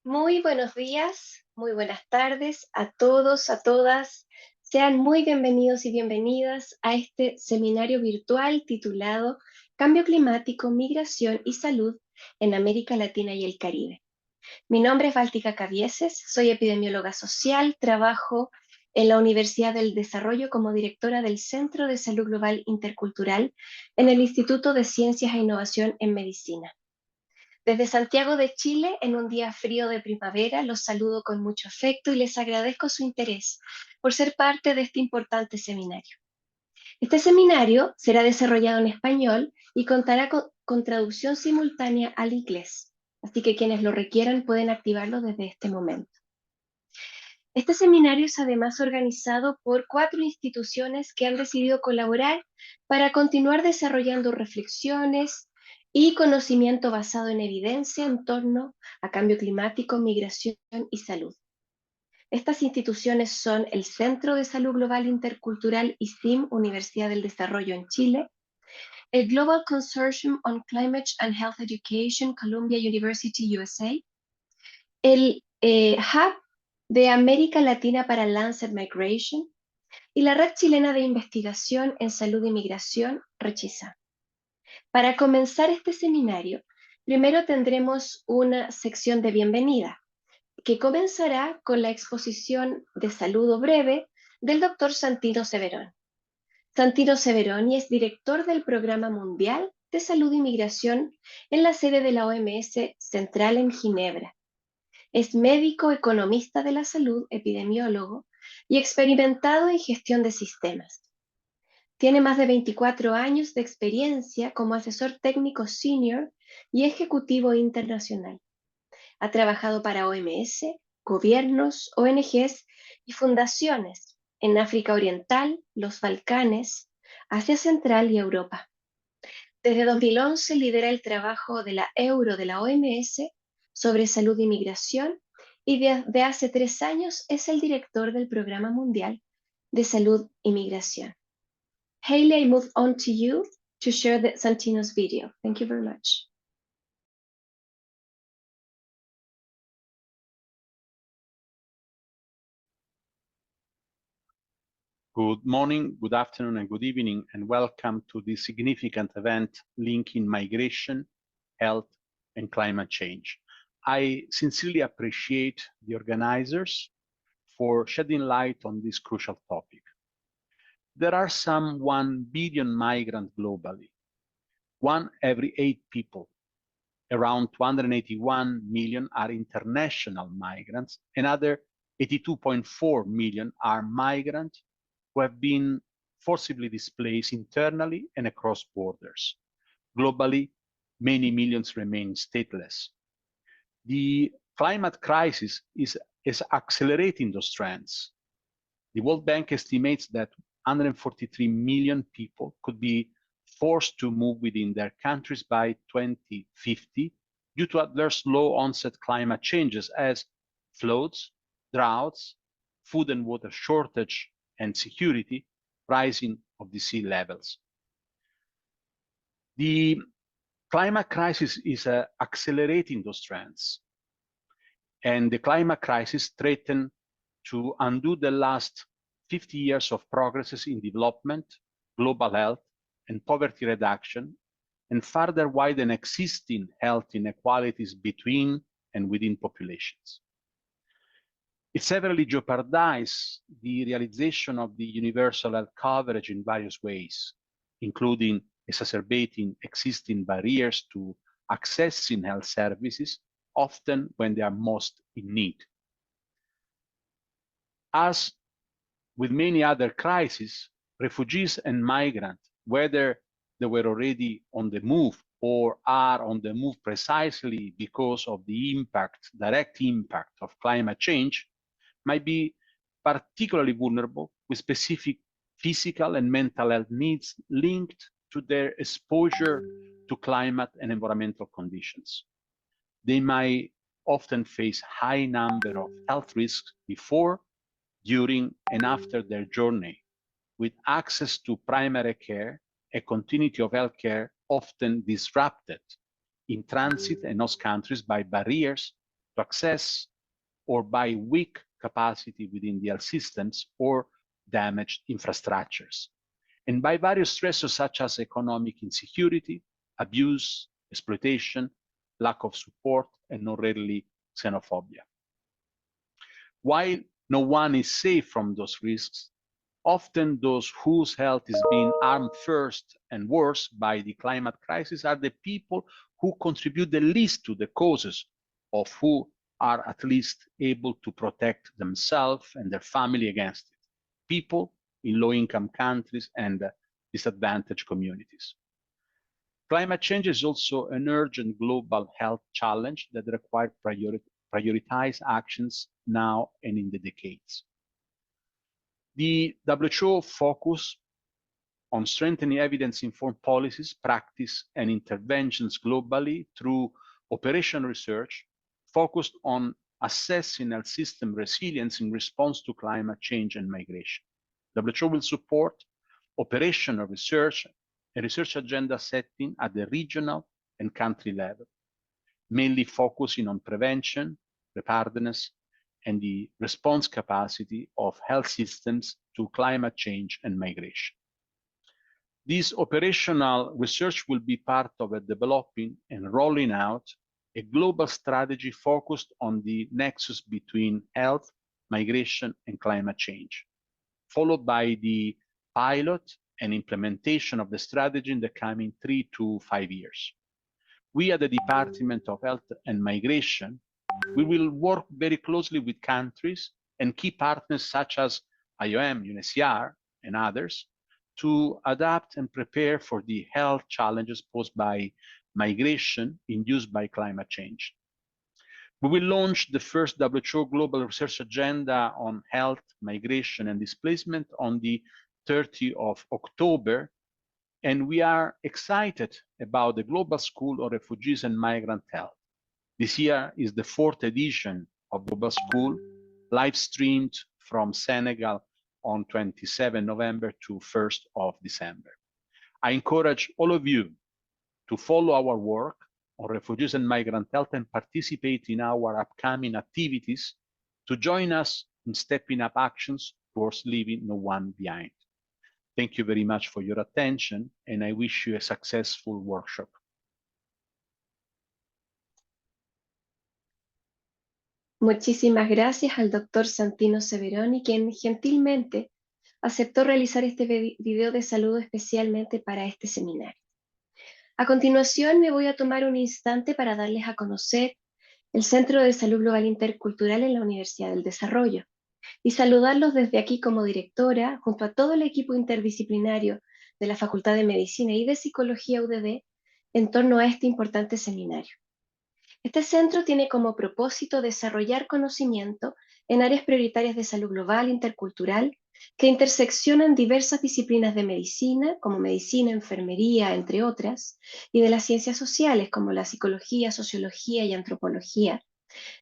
Muy buenos días, muy buenas tardes a todos, a todas. Sean muy bienvenidos y bienvenidas a este seminario virtual titulado Cambio climático, migración y salud en América Latina y el Caribe. Mi nombre es Báltica Cabieses, soy epidemióloga social, trabajo en la Universidad del Desarrollo como directora del Centro de Salud Global Intercultural en el Instituto de Ciencias e Innovación en Medicina. Desde Santiago de Chile, en un día frío de primavera, los saludo con mucho afecto y les agradezco su interés por ser parte de este importante seminario. Este seminario será desarrollado en español y contará con traducción simultánea al inglés, así que quienes lo requieran pueden activarlo desde este momento. Este seminario es además organizado por 4 instituciones que han decidido colaborar para continuar desarrollando reflexiones y conocimiento basado en evidencia en torno a cambio climático, migración y salud. Estas instituciones son el Centro de Salud Global Intercultural ICIM, Universidad del Desarrollo en Chile, el Global Consortium on Climate and Health Education, Columbia University, USA, el Hub de América Latina para Lancet Migration y la Red Chilena de Investigación en Salud y Migración, RECHISA. Para comenzar este seminario, primero tendremos una sección de bienvenida, que comenzará con la exposición de saludo breve del doctor Santino Severón. Santino Severoni es director del Programa Mundial de Salud y Migración en la sede de la OMS Central en Ginebra. Es médico, economista de la salud, epidemiólogo y experimentado en gestión de sistemas. Tiene más de 24 años de experiencia como asesor técnico senior y ejecutivo internacional. Ha trabajado para OMS, gobiernos, ONGs y fundaciones en África Oriental, los Balcanes, Asia Central y Europa. Desde 2011 lidera el trabajo de la Euro de la OMS sobre salud y migración y de hace 3 años es el director del Programa Mundial de Salud y Migración. Hayley, I move on to you to share Santino's video. Thank you very much. Good morning, good afternoon, and good evening, and welcome to this significant event linking migration, health, and climate change. I sincerely appreciate the organizers for shedding light on this crucial topic. There are some 1 billion migrants globally, 1 every 8 people. Around 281 million are international migrants, another 82.4 million are migrants who have been forcibly displaced internally and across borders. Globally, many millions remain stateless. The climate crisis is accelerating those trends. The World Bank estimates that 143 million people could be forced to move within their countries by 2050 due to adverse low-onset climate changes as floods, droughts, food and water shortage, and security, rising of the sea levels. The climate crisis is accelerating those trends, and the climate crisis threatens to undo the last 50 years of progresses in development, global health, and poverty reduction, and further widen existing health inequalities between and within populations. It severely jeopardizes the realization of the universal health coverage in various ways, including exacerbating existing barriers to accessing health services, often when they are most in need. As with many other crises, refugees and migrants, whether they were already on the move or are on the move precisely because of the direct impact of climate change, might be particularly vulnerable with specific physical and mental health needs linked to their exposure to climate and environmental conditions. They might often face high number of health risks before, during, and after their journey, with access to primary care and continuity of healthcare often disrupted in transit and host countries by barriers to access, or by weak capacity within the health systems or damaged infrastructures, and by various stressors such as economic insecurity, abuse, exploitation, lack of support, and not rarely xenophobia. While no one is safe from those risks, often those whose health is being harmed first and worse by the climate crisis are the people who contribute the least to the causes, of who are at least able to protect themselves and their family against it. People in low-income countries and disadvantaged communities. Climate change is also an urgent global health challenge that requires prioritized actions now and in the decades. The WHO focus on strengthening evidence-informed policies, practice, and interventions globally through operational research focused on assessing health system resilience in response to climate change and migration. WHO will support operational research and research agenda setting at the regional and country level, mainly focusing on prevention, preparedness, and the response capacity of health systems to climate change and migration. This operational research will be part of a developing and rolling out a global strategy focused on the nexus between health, migration, and climate change, followed by the pilot and implementation of the strategy in the coming 3 to 5 years. We at the Department of Health and Migration, we will work very closely with countries and key partners such as IOM, UNHCR, and others to adapt and prepare for the health challenges posed by migration induced by climate change. We will launch the first WHO Global Research Agenda on Health, Migration, and Displacement on the 30th of October, and we are excited about the Global School of Refugees and Migrant Health. This year is the 4th edition of Global School, live streamed from Senegal on 27 November to 1st of December. I encourage all of you to follow our work on refugees and migrant health and participate in our upcoming activities to join us in stepping up actions towards leaving no one behind. Thank you very much for your attention, and I wish you a successful workshop. Muchísimas gracias al doctor Santino Severoni, quien gentilmente aceptó realizar este video de saludo especialmente para este seminario. A continuación me voy a tomar un instante para darles a conocer el Centro de Salud Global Intercultural en la Universidad del Desarrollo y saludarlos desde aquí como directora, junto a todo el equipo interdisciplinario de la Facultad de Medicina y de Psicología UDD, en torno a este importante seminario. Este centro tiene como propósito desarrollar conocimiento en áreas prioritarias de salud global intercultural que interseccionan diversas disciplinas de medicina, como medicina, enfermería, entre otras, y de las ciencias sociales, como la psicología, sociología y antropología,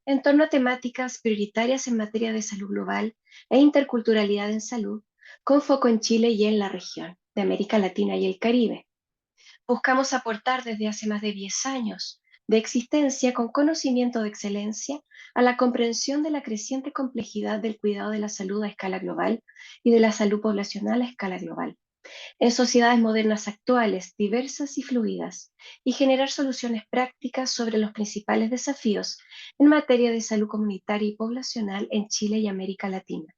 en torno a temáticas prioritarias en materia de salud global e interculturalidad en salud, con foco en Chile y en la región de América Latina y el Caribe. Buscamos aportar desde hace más de 10 años de existencia con conocimiento de excelencia a la comprensión de la creciente complejidad del cuidado de la salud a escala global y de la salud poblacional a escala global, en sociedades modernas actuales, diversas y fluidas, y generar soluciones prácticas sobre los principales desafíos en materia de salud comunitaria y poblacional en Chile y América Latina,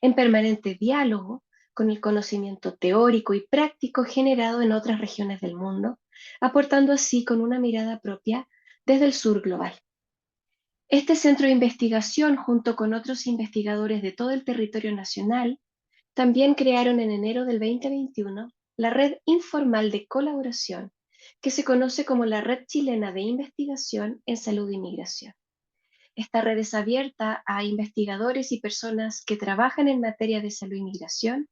en permanente diálogo con el conocimiento teórico y práctico generado en otras regiones del mundo, aportando así con una mirada propia desde el sur global. Este centro de investigación, junto con otros investigadores de todo el territorio nacional, también crearon en enero del 2021 la Red Informal de Colaboración, que se conoce como la Red Chilena de Investigación en Salud y Migración. Esta red es abierta a investigadores y personas que trabajan en materia de salud y migración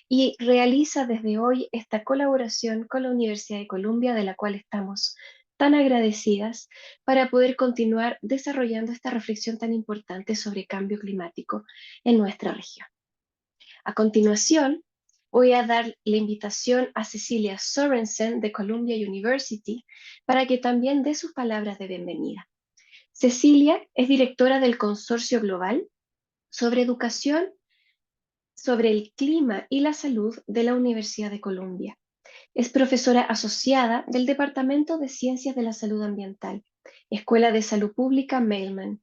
y realiza desde hoy esta colaboración con la Universidad de Columbia, de la cual estamos tan agradecidas, para poder continuar desarrollando esta reflexión tan importante sobre cambio climático en nuestra región. A continuación, voy a dar la invitación a Cecilia Sorensen de Columbia University para que también dé sus palabras de bienvenida. Cecilia es directora del Consorcio Global sobre Educación sobre el Clima y la Salud de la Universidad de Columbia. Es profesora asociada del Departamento de Ciencias de la Salud Ambiental, Escuela de Salud Pública Mailman.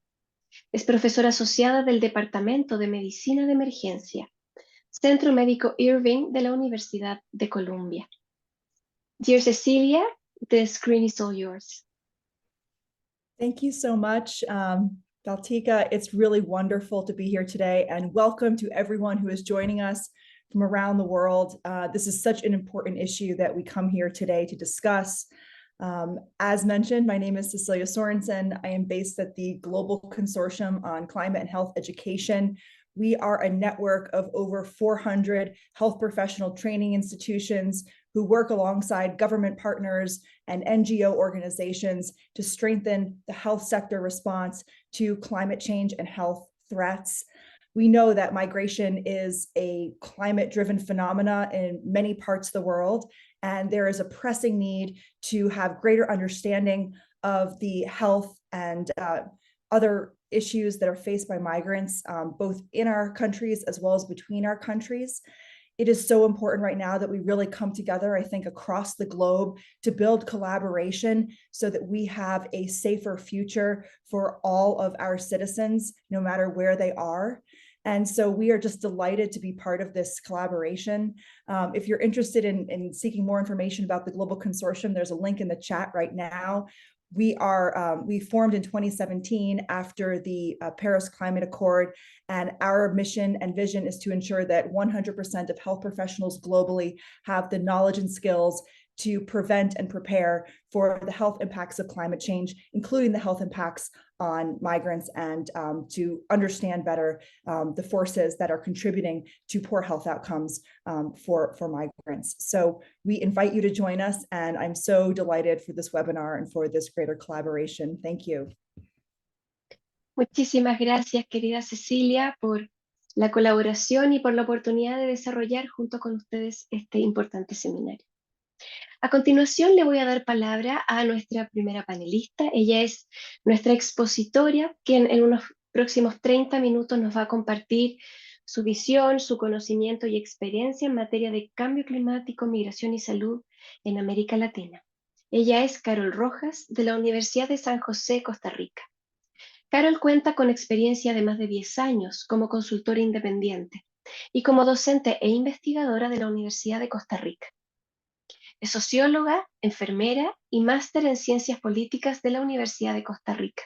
Es profesora asociada del Departamento de Medicina de Emergencia, Centro Médico Irving de la Universidad de Columbia. Dear Cecilia, the screen is all yours. Thank you so much, Daltika. It's really wonderful to be here today, and welcome to everyone who is joining us from around the world. This is such an important issue that we come here today to discuss. As mentioned, my name is Cecilia Sorensen. I am based at the Global Consortium on Climate and Health Education. We are a network of over 400 health professional training institutions who work alongside government partners and NGO organizations to strengthen the health sector response to climate change and health threats. We know that migration is a climate-driven phenomena in many parts of the world, and there is a pressing need to have greater understanding of the health and other issues that are faced by migrants, both in our countries as well as between our countries. It is so important right now that we really come together, I think, across the globe to build collaboration so that we have a safer future for all of our citizens, no matter where they are. And so we are just delighted to be part of this collaboration. If you're interested in seeking more information about the Global Consortium, there's a link in the chat right now. We formed in 2017 after the Paris Climate Accord, and our mission and vision is to ensure that 100% of health professionals globally have the knowledge and skills to prevent and prepare for the health impacts of climate change, including the health impacts on migrants, and to understand better the forces that are contributing to poor health outcomes for migrants. So we invite you to join us, and I'm so delighted for this webinar and for this greater collaboration. Thank you. Muchísimas gracias, querida Cecilia, por la colaboración y por la oportunidad de desarrollar junto con ustedes este importante seminario. A continuación le voy a dar palabra a nuestra primera panelista. Ella es nuestra expositora, quien en unos próximos 30 minutos nos va a compartir su visión, su conocimiento y experiencia en materia de cambio climático, migración y salud en América Latina. Ella es Carol Rojas, de la Universidad de San José, Costa Rica. Carol cuenta con experiencia de más de 10 años como consultora independiente y como docente e investigadora de la Universidad de Costa Rica. Es socióloga, enfermera y máster en Ciencias Políticas de la Universidad de Costa Rica.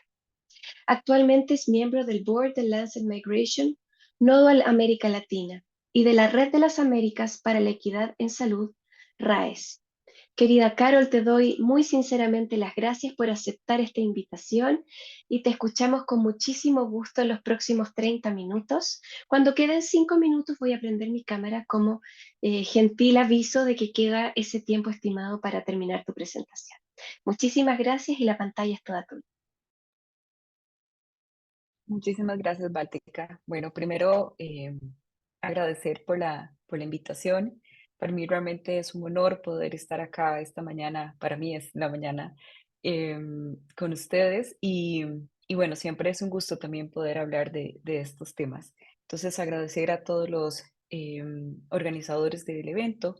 Actualmente es miembro del Board de Lancet Migration, Nodo a América Latina, y de la Red de las Américas para la Equidad en Salud, RAES. Querida Carol, te doy muy sinceramente las gracias por aceptar esta invitación y te escuchamos con muchísimo gusto en los próximos 30 minutos. Cuando queden 5 minutos voy a prender mi cámara como gentil aviso de que queda ese tiempo estimado para terminar tu presentación. Muchísimas gracias y la pantalla es toda tuya. Muchísimas gracias, Báltica. Bueno, primero agradecer por la invitación. Para mí realmente es un honor poder estar acá esta mañana, para mí es la mañana, con ustedes y bueno, siempre es un gusto también poder hablar de estos temas. Entonces, agradecer a todos los organizadores del evento,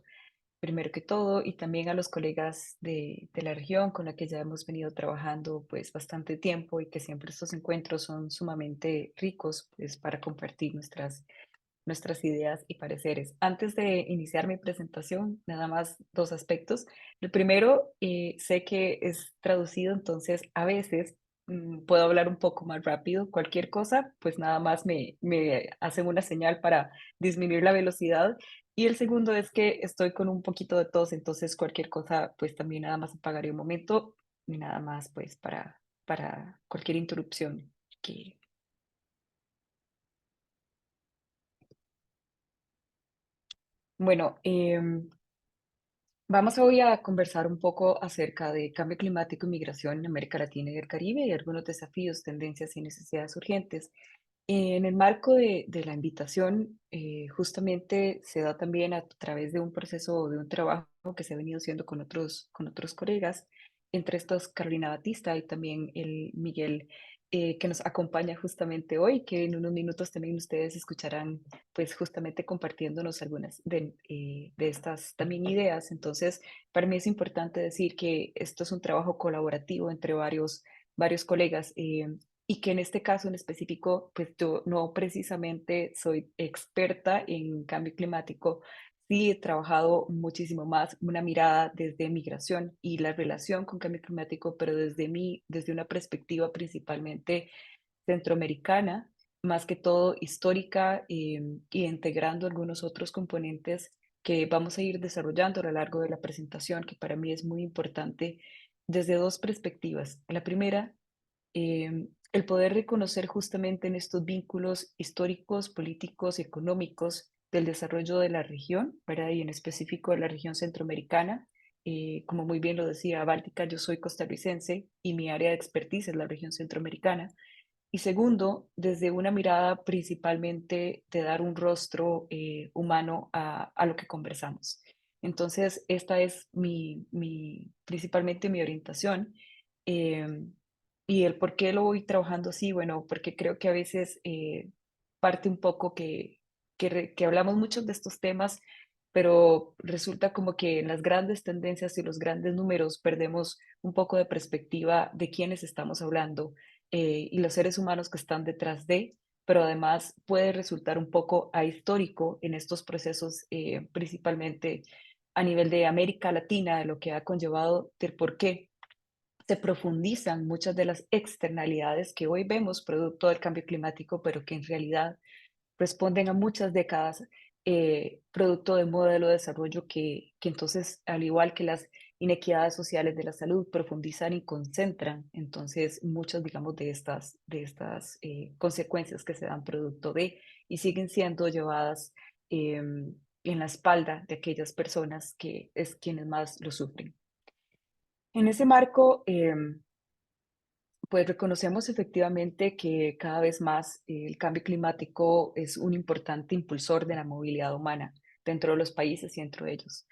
primero que todo, y también a los colegas de la región con la que ya hemos venido trabajando pues bastante tiempo y que siempre estos encuentros son sumamente ricos pues para compartir nuestras ideas y pareceres. Antes de iniciar mi presentación, nada más dos aspectos. El primero, sé que es traducido, entonces a veces puedo hablar un poco más rápido. Cualquier cosa, pues nada más me hacen una señal para disminuir la velocidad. Y el segundo es que estoy con un poquito de tos, entonces cualquier cosa, pues también nada más apagaré un momento y nada más pues para cualquier interrupción que... Bueno, vamos hoy a conversar un poco acerca de cambio climático y migración en América Latina y el Caribe y algunos desafíos, tendencias y necesidades urgentes. En el marco de la invitación, justamente se da también a través de un proceso, de un trabajo que se ha venido haciendo con otros colegas, entre estos Carolina Batista y también el Miguel que nos acompaña justamente hoy, que en unos minutos también ustedes escucharán, pues justamente compartiéndonos algunas de estas también ideas. Entonces, para mí es importante decir que esto es un trabajo colaborativo entre varios colegas. Y que en este caso en específico, pues yo no precisamente soy experta en cambio climático, sí he trabajado muchísimo más una mirada desde migración y la relación con cambio climático, pero desde una perspectiva principalmente centroamericana, más que todo histórica, y integrando algunos otros componentes que vamos a ir desarrollando a lo largo de la presentación, que para mí es muy importante desde dos perspectivas. La primera, el poder reconocer justamente en estos vínculos históricos, políticos y económicos del desarrollo de la región, ¿verdad? Y en específico de la región centroamericana. Como muy bien lo decía Báltica, yo soy costarricense y mi área de expertise es la región centroamericana. Y segundo, desde una mirada principalmente de dar un rostro humano a lo que conversamos. Entonces, esta es principalmente mi orientación. em, y el por qué lo voy trabajando así, bueno, porque creo que a veces parte un poco que hablamos mucho de estos temas, pero resulta como que en las grandes tendencias y los grandes números perdemos un poco de perspectiva de quiénes estamos hablando, y los seres humanos que están detrás de, pero además puede resultar un poco ahistórico en estos procesos, principalmente a nivel de América Latina, de lo que ha conllevado, del por qué se profundizan muchas de las externalidades que hoy vemos producto del cambio climático, pero que en realidad responden a muchas décadas, producto de un modelo de desarrollo que entonces, al igual que las inequidades sociales de la salud, profundizan y concentran entonces muchas, digamos, de estas consecuencias que se dan producto de y siguen siendo llevadas en la espalda de aquellas personas que es quienes más lo sufren. En ese marco, pues reconocemos efectivamente que cada vez más el cambio climático es un importante impulsor de la movilidad humana dentro de los países y entre ellos.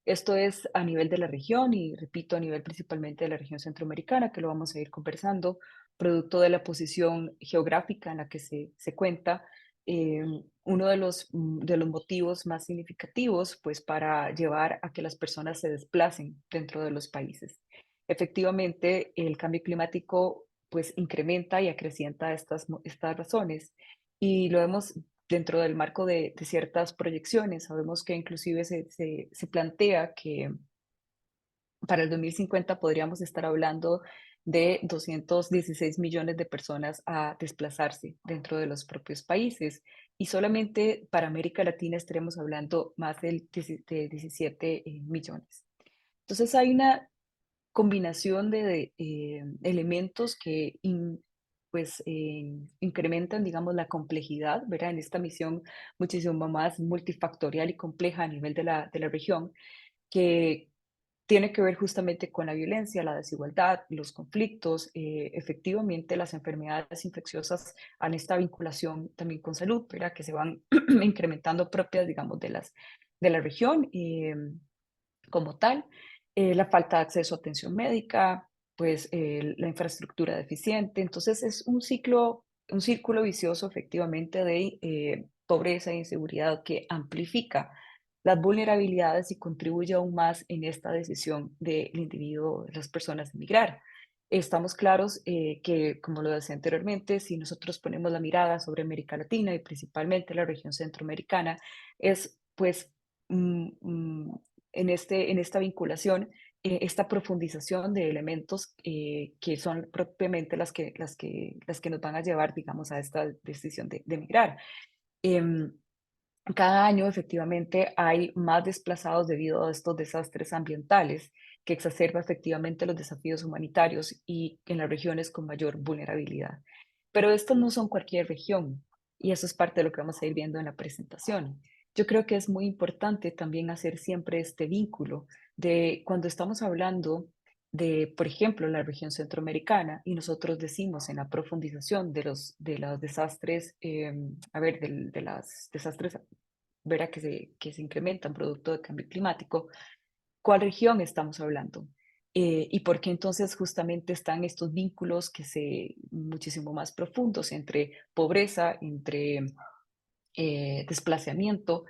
Esto es a nivel de la región y, repito, a nivel principalmente de la región centroamericana, que lo vamos a ir conversando, producto de la posición geográfica en la que se cuenta. Uno de los motivos más significativos, pues, para llevar a que las personas se desplacen dentro de los países. Efectivamente, el cambio climático pues incrementa y acrecienta estas razones y lo vemos dentro del marco de ciertas proyecciones. Sabemos que inclusive se plantea que para el 2050 podríamos estar hablando de 216 millones de personas a desplazarse dentro de los propios países. Y solamente para América Latina estaremos hablando más de 17 millones. Entonces hay una combinación de elementos que pues incrementan, digamos, la complejidad, ¿verdad? En esta misión muchísimo más multifactorial y compleja a nivel de la región, que tiene que ver justamente con la violencia, la desigualdad, los conflictos, efectivamente las enfermedades infecciosas en esta vinculación también con salud, ¿verdad? Que se van incrementando propias, digamos, de la región. Como tal, la falta de acceso a atención médica, pues la infraestructura deficiente. Entonces es un círculo vicioso efectivamente de pobreza e inseguridad que amplifica las vulnerabilidades y contribuye aún más en esta decisión del individuo, de las personas de migrar. Estamos claros que, como lo decía anteriormente, si nosotros ponemos la mirada sobre América Latina y principalmente la región centroamericana, es pues mm, mm, en esta vinculación, esta profundización de elementos que son propiamente las que nos van a llevar, digamos, a esta decisión de migrar. Em, Cada año, efectivamente, hay más desplazados debido a estos desastres ambientales que exacerba efectivamente los desafíos humanitarios y en las regiones con mayor vulnerabilidad. Pero estos no son cualquier región y eso es parte de lo que vamos a ir viendo en la presentación. Yo creo que es muy importante también hacer siempre este vínculo de cuando estamos hablando de, por ejemplo, la región centroamericana y nosotros decimos en la profundización de los desastres, de los desastres, verá que se incrementan producto del cambio climático, ¿cuál región estamos hablando? y por qué entonces justamente están estos vínculos muchísimo más profundos entre pobreza, entre desplazamiento,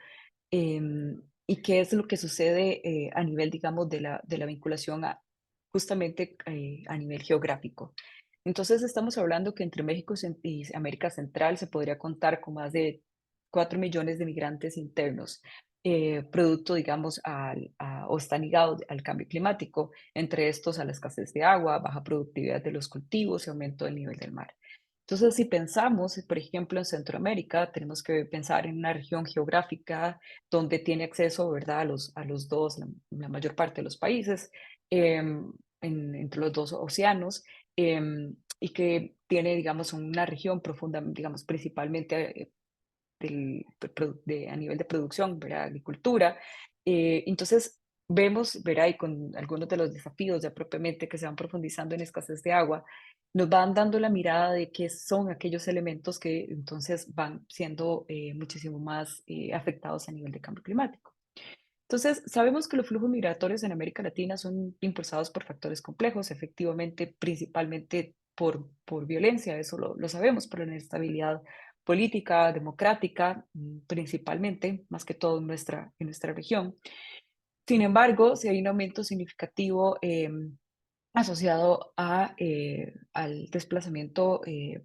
y qué es lo que sucede a nivel, digamos, de la vinculación justamente a nivel geográfico. Entonces estamos hablando que entre México y América Central se podría contar con más de 4 millones de migrantes internos, producto, digamos, o están ligados al cambio climático, entre estos a la escasez de agua, baja productividad de los cultivos y aumento del nivel del mar. Entonces, si pensamos, por ejemplo, en Centroamérica, tenemos que pensar en una región geográfica donde tiene acceso, ¿verdad?, a los dos, la mayor parte de los países, entre los dos océanos, y que tiene, digamos, una región profunda, digamos, principalmente a nivel de producción, ¿verdad? Agricultura. Entonces, vemos, ¿verdad? Y con algunos de los desafíos ya propiamente que se van profundizando en escasez de agua, nos van dando la mirada de qué son aquellos elementos que entonces van siendo muchísimo más afectados a nivel de cambio climático. Entonces, sabemos que los flujos migratorios en América Latina son impulsados por factores complejos, efectivamente, principalmente por violencia, eso lo sabemos, por la inestabilidad política, democrática, principalmente, más que todo en nuestra región. Sin embargo, si hay un aumento significativo asociado al desplazamiento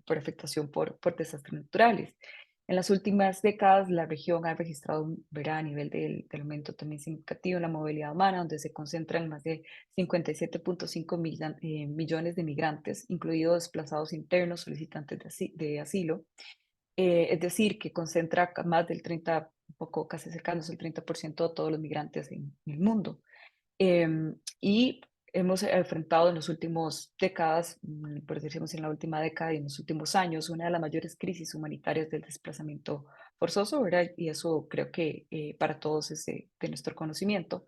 por afectación por desastres naturales. En las últimas décadas, la región ha registrado, verá, a nivel del aumento también significativo en la movilidad humana, donde se concentran más de 57.5 millones de migrantes, incluidos desplazados internos, solicitantes de asilo. Es decir, que concentra más del 30, un poco casi cercanos al 30% de todos los migrantes en el mundo. Y hemos enfrentado en las últimas décadas, por decirlo en la última década y en los últimos años, una de las mayores crisis humanitarias del desplazamiento forzoso, ¿verdad? Y eso creo que para todos es de nuestro conocimiento.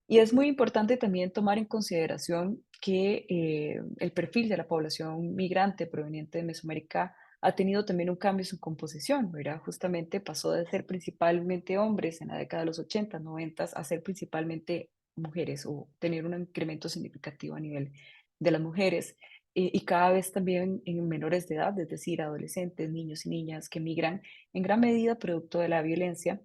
Y es muy importante también tomar en consideración que el perfil de la población migrante proveniente de Mesoamérica ha tenido también un cambio en su composición, ¿verdad? Justamente pasó de ser principalmente hombres en la década de los 80, 90 a ser principalmente mujeres o tener un incremento significativo a nivel de las mujeres y cada vez también en menores de edad, es decir, adolescentes, niños y niñas que migran en gran medida producto de la violencia,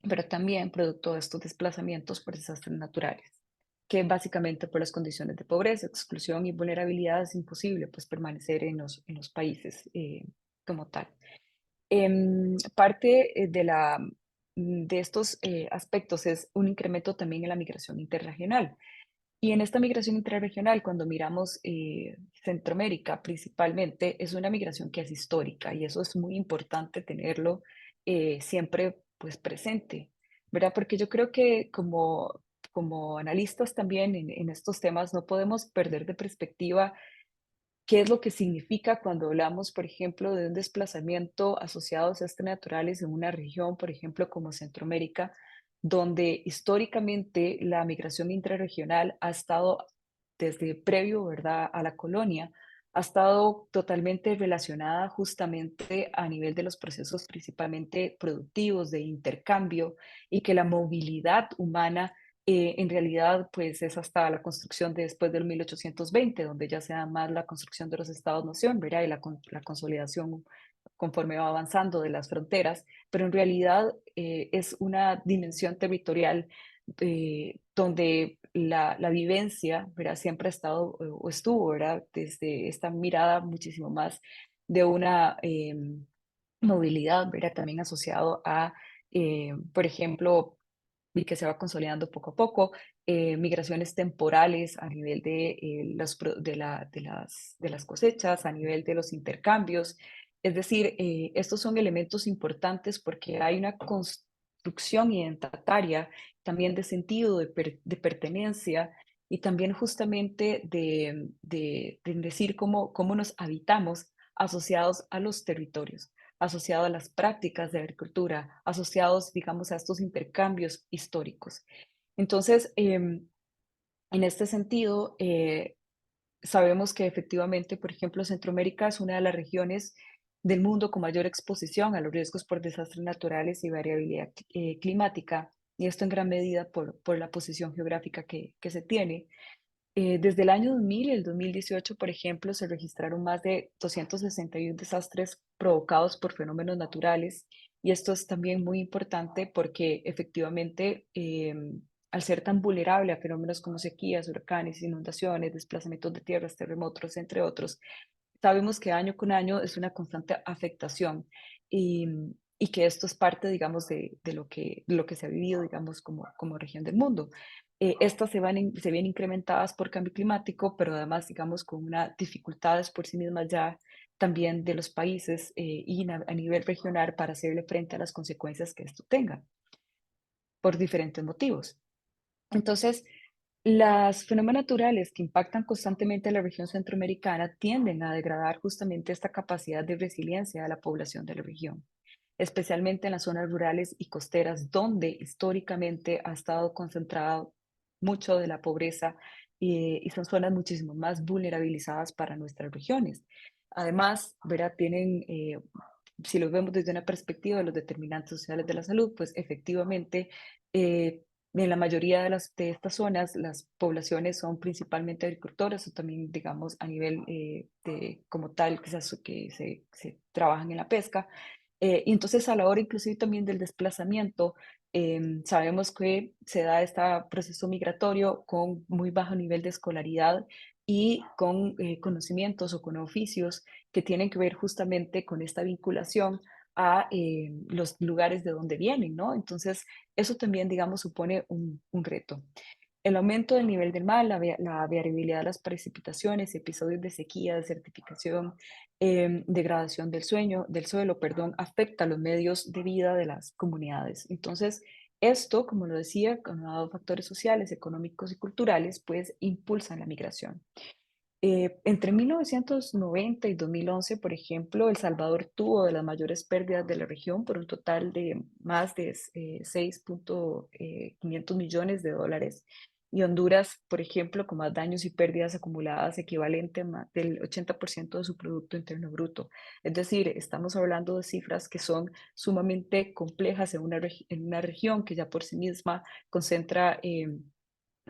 pero también producto de estos desplazamientos por desastres naturales, que básicamente por las condiciones de pobreza, exclusión y vulnerabilidad es imposible pues permanecer en los países como tal. Parte de estos aspectos es un incremento también en la migración interregional. Y en esta migración interregional, cuando miramos Centroamérica principalmente, es una migración que es histórica y eso es muy importante tenerlo siempre pues presente, ¿verdad? Porque yo creo que como analistas también en estos temas no podemos perder de perspectiva qué es lo que significa cuando hablamos, por ejemplo, de un desplazamiento asociado a desastres naturales en una región, por ejemplo, como Centroamérica, donde históricamente la migración intrarregional ha estado desde previo, ¿verdad?, a la colonia, ha estado totalmente relacionada justamente a nivel de los procesos principalmente productivos de intercambio y que la movilidad humana en realidad, pues es hasta la construcción de después del 1820, donde ya se da más la construcción de los estados-nación, ¿verdad? Y la consolidación conforme va avanzando de las fronteras, pero en realidad es una dimensión territorial donde la vivencia, ¿verdad? Siempre ha estado o estuvo, ¿verdad? Desde esta mirada muchísimo más de una movilidad, ¿verdad? También asociado a, por ejemplo, y que se va consolidando poco a poco, migraciones temporales a nivel de las cosechas, a nivel de los intercambios. Es decir, estos son elementos importantes porque hay una construcción identitaria, también de sentido, de pertenencia y también justamente de decir cómo nos habitamos asociados a los territorios, asociado a las prácticas de agricultura, asociados, digamos, a estos intercambios históricos. Entonces, en este sentido, sabemos que efectivamente, por ejemplo, Centroamérica es una de las regiones del mundo con mayor exposición a los riesgos por desastres naturales y variabilidad climática, y esto en gran medida por la posición geográfica que se tiene. Desde el año 2000 y el 2018, por ejemplo, se registraron más de 261 desastres provocados por fenómenos naturales. Y esto es también muy importante porque efectivamente, al ser tan vulnerable a fenómenos como sequías, huracanes, inundaciones, desplazamientos de tierras, terremotos, entre otros, sabemos que año con año es una constante afectación y, y que esto es parte, digamos, de lo que se ha vivido, digamos, como región del mundo. Estas se ven incrementadas por cambio climático, pero además, digamos, con unas dificultades por sí mismas ya también de los países y a nivel regional para hacerle frente a las consecuencias que esto tenga por diferentes motivos. Entonces, los fenómenos naturales que impactan constantemente a la región centroamericana tienden a degradar justamente esta capacidad de resiliencia de la población de la región, especialmente en las zonas rurales y costeras, donde históricamente ha estado concentrado mucho de la pobreza y son zonas muchísimo más vulnerabilizadas para nuestras regiones. Además, ¿verdad? Tienen, si lo vemos desde una perspectiva de los determinantes sociales de la salud, pues efectivamente en la mayoría de estas zonas, las poblaciones son principalmente agricultoras o también, digamos, a nivel como tal, que se trabajan en la pesca. Y entonces a la hora inclusive también del desplazamiento, sabemos que se da este proceso migratorio con muy bajo nivel de escolaridad y con conocimientos o con oficios que tienen que ver justamente con esta vinculación a los lugares de donde vienen, ¿no? Entonces, eso también, digamos, supone un reto. El aumento del nivel del mar, la variabilidad de las precipitaciones, episodios de sequía, desertificación, degradación del suelo, perdón, afecta los medios de vida de las comunidades. Entonces, esto, como lo decía, conjugado a factores sociales, económicos y culturales, pues impulsan la migración. Entre 1990 y 2011, por ejemplo, El Salvador tuvo de las mayores pérdidas de la región por un total de más de 6.500 millones de dólares. Y Honduras, por ejemplo, con más daños y pérdidas acumuladas equivalente a más del 80% de su Producto Interno Bruto. Es decir, estamos hablando de cifras que son sumamente complejas en una región que ya por sí misma concentra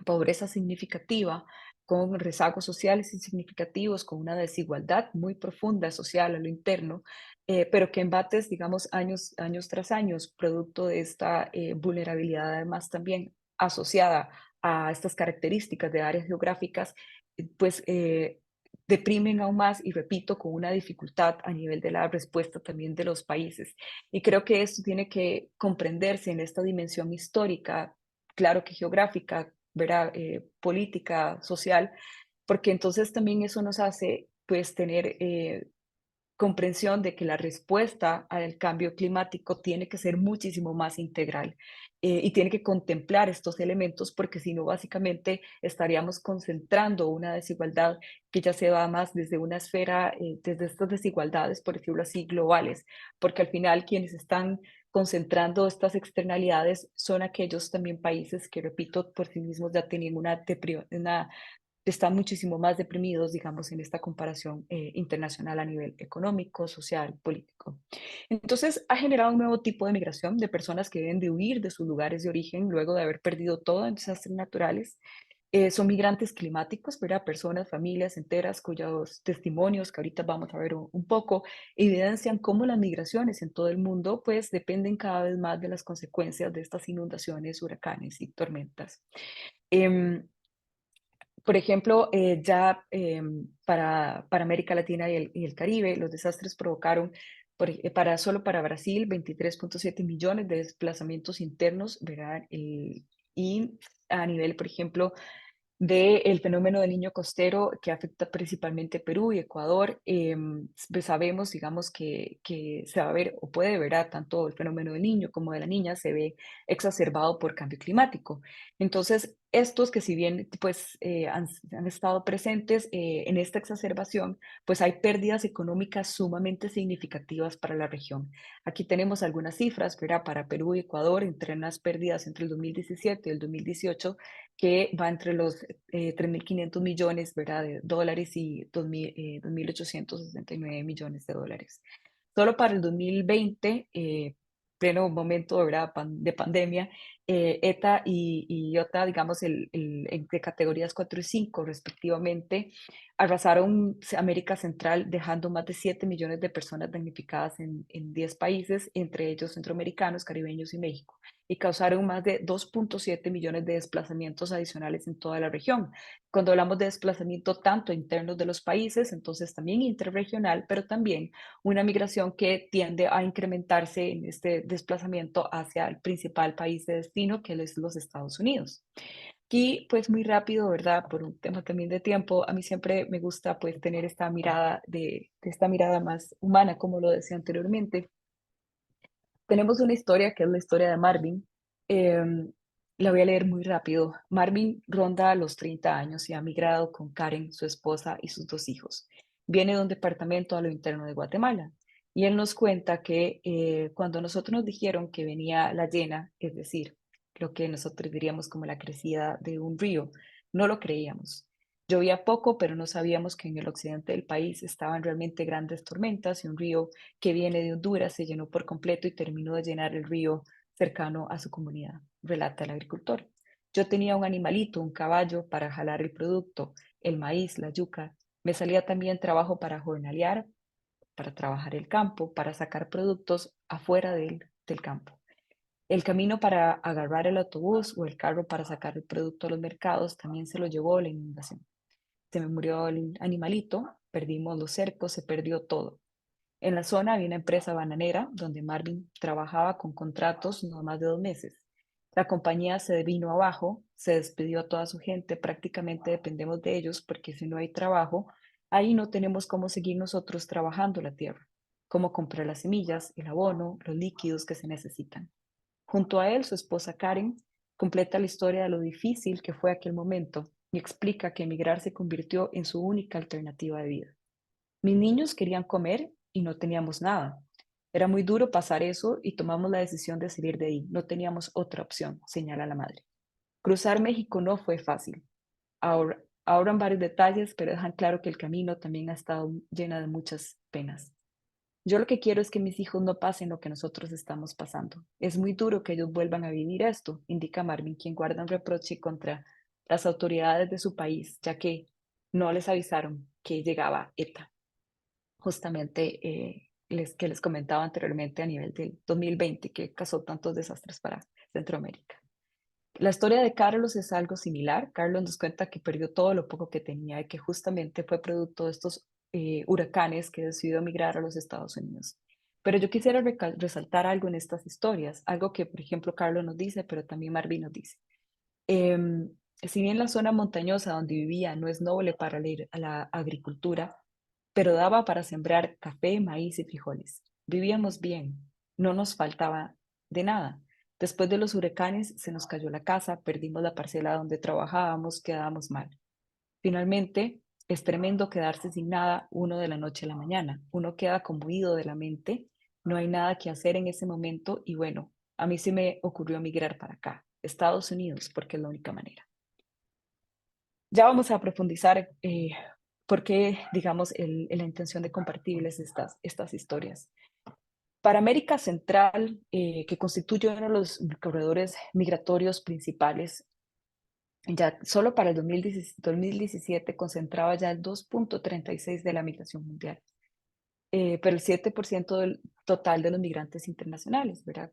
pobreza significativa, con rezagos sociales significativos, con una desigualdad muy profunda social a lo interno, pero que embates, digamos, años tras años, producto de esta vulnerabilidad, además también asociada a estas características de áreas geográficas, pues deprimen aún más y repito, con una dificultad a nivel de la respuesta también de los países. Y creo que esto tiene que comprenderse en esta dimensión histórica, claro que geográfica, ¿verdad? Política, social, porque entonces también eso nos hace pues tener comprensión de que la respuesta al cambio climático tiene que ser muchísimo más integral y tiene que contemplar estos elementos porque si no, básicamente estaríamos concentrando una desigualdad que ya se va más desde una esfera, desde estas desigualdades, por decirlo así, globales, porque al final quienes están concentrando estas externalidades son aquellos también países que, repito, por sí mismos ya tienen una están muchísimo más deprimidos, digamos, en esta comparación internacional a nivel económico, social, político. Entonces, ha generado un nuevo tipo de migración de personas que deben de huir de sus lugares de origen luego de haber perdido todo en desastres naturales. Son migrantes climáticos, ¿verdad? Personas, familias enteras cuyos testimonios, que ahorita vamos a ver un poco, evidencian cómo las migraciones en todo el mundo, pues, dependen cada vez más de las consecuencias de estas inundaciones, huracanes y tormentas. Em, por ejemplo, para América Latina y el Caribe, los desastres provocaron solo para Brasil 23.7 millones de desplazamientos internos, ¿verdad? Y a nivel, por ejemplo, del fenómeno del niño costero que afecta principalmente Perú y Ecuador, pues sabemos, digamos, que se va a ver o puede ver tanto el fenómeno del niño como de la niña se ve exacerbado por cambio climático. Entonces, estos que si bien pues han estado presentes en esta exacerbación, pues hay pérdidas económicas sumamente significativas para la región. Aquí tenemos algunas cifras, ¿verdad? Para Perú y Ecuador, entre unas pérdidas entre el 2017 y el 2018 que va entre los 3.500 millones, ¿verdad? de dólares y 2.869 millones de dólares. Solo para el 2020, pleno momento, ¿verdad? de pandemia, ETA y IOTA, digamos, de categorías 4 y 5 respectivamente, arrasaron América Central, dejando más de 7 millones de personas damnificadas en 10 países, entre ellos centroamericanos, caribeños y México, y causaron más de 2.7 millones de desplazamientos adicionales en toda la región. Cuando hablamos de desplazamiento tanto internos de los países, entonces también interregional, pero también una migración que tiende a incrementarse en este desplazamiento hacia el principal país de destino, que es los Estados Unidos. Aquí, pues muy rápido, ¿verdad? Por un tema también de tiempo, a mí siempre me gusta pues tener esta mirada de esta mirada más humana, como lo decía anteriormente. Tenemos una historia que es la historia de Marvin. La voy a leer muy rápido. Marvin ronda los 30 años y ha migrado con Karen, su esposa y sus 2 hijos. Viene de un departamento a lo interno de Guatemala. Y él nos cuenta que cuando nosotros nos dijeron que venía la llena, es decir, lo que nosotros diríamos como la crecida de un río, no lo creíamos. Llovía poco, pero no sabíamos que en el occidente del país estaban realmente grandes tormentas y un río que viene de Honduras se llenó por completo y terminó de llenar el río cercano a su comunidad, relata el agricultor. Yo tenía un animalito, un caballo, para jalar el producto, el maíz, la yuca. Me salía también trabajo para jornalear, para trabajar el campo, para sacar productos afuera del campo. El camino para agarrar el autobús o el carro para sacar el producto a los mercados también se lo llevó la inundación. Se me murió el animalito, perdimos los cercos, se perdió todo. En la zona había una empresa bananera donde Marvin trabajaba con contratos no más de 2 meses. La compañía se vino abajo, se despidió a toda su gente, prácticamente dependemos de ellos porque si no hay trabajo, ahí no tenemos cómo seguir nosotros trabajando la tierra, cómo comprar las semillas, el abono, los líquidos que se necesitan. Junto a él, su esposa Karen completa la historia de lo difícil que fue aquel momento y explica que emigrar se convirtió en su única alternativa de vida. Mis niños querían comer y no teníamos nada. Era muy duro pasar eso y tomamos la decisión de salir de ahí. No teníamos otra opción, señala la madre. Cruzar México no fue fácil. Ahorran varios detalles, pero dejan claro que el camino también ha estado llena de muchas penas. Yo lo que quiero es que mis hijos no pasen lo que nosotros estamos pasando. Es muy duro que ellos vuelvan a vivir esto, indica Marvin, quien guarda un reproche contra las autoridades de su país, ya que no les avisaron que llegaba ETA. Justamente que les comentaba anteriormente a nivel del 2020, que causó tantos desastres para Centroamérica. La historia de Carlos es algo similar. Carlos nos cuenta que perdió todo lo poco que tenía y que justamente fue producto de estos huracanes que decidió migrar a los Estados Unidos. Pero yo quisiera resaltar algo en estas historias, algo que, por ejemplo, Carlos nos dice, pero también Marvin nos dice. Si bien la zona montañosa donde vivía no es noble para la agricultura, pero daba para sembrar café, maíz y frijoles. Vivíamos bien, no nos faltaba de nada. Después de los huracanes se nos cayó la casa, perdimos la parcela donde trabajábamos, quedábamos mal. Finalmente, es tremendo quedarse sin nada uno de la noche a la mañana. Uno queda conmovido de la mente, no hay nada que hacer en ese momento y bueno, a mí se me ocurrió migrar para acá, Estados Unidos, porque es la única manera. Ya vamos a profundizar por qué, digamos, la intención de compartirles estas historias. Para América Central, que constituye uno de los corredores migratorios principales, ya solo para el 2017 concentraba ya el 2.36 de la migración mundial, pero el 7% del total de los migrantes internacionales, ¿verdad?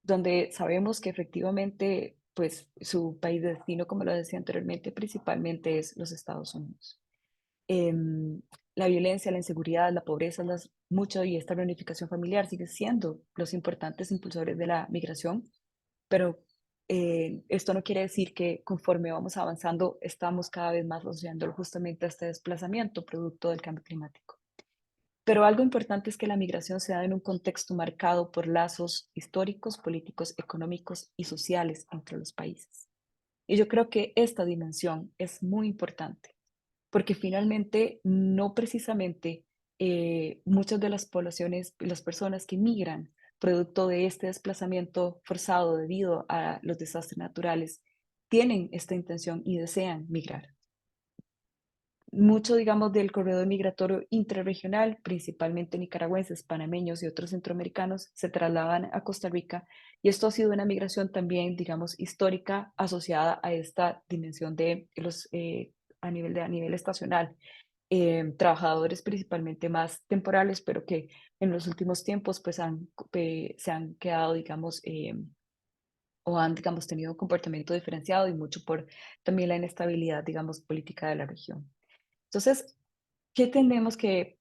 Donde sabemos que efectivamente, pues su país de destino, como lo decía anteriormente, principalmente es los Estados Unidos. La violencia, la inseguridad, la pobreza, mucho y esta reunificación familiar sigue siendo los importantes impulsores de la migración, pero esto no quiere decir que conforme vamos avanzando estamos cada vez más asociando justamente a este desplazamiento producto del cambio climático. Pero algo importante es que la migración se da en un contexto marcado por lazos históricos, políticos, económicos y sociales entre los países. Y yo creo que esta dimensión es muy importante porque finalmente no precisamente muchas de las poblaciones, las personas que migran producto de este desplazamiento forzado debido a los desastres naturales, tienen esta intención y desean migrar. mucho, digamos, del corredor migratorio intrarregional, principalmente nicaragüenses, panameños y otros centroamericanos, se trasladan a Costa Rica. Y esto ha sido una migración también, digamos, histórica asociada a esta dimensión de los, a nivel estacional. Trabajadores principalmente más temporales, pero que en los últimos tiempos pues se han quedado, digamos, o han, digamos, tenido un comportamiento diferenciado y mucho por también la inestabilidad, digamos, política de la región. Entonces, ¿qué tenemos que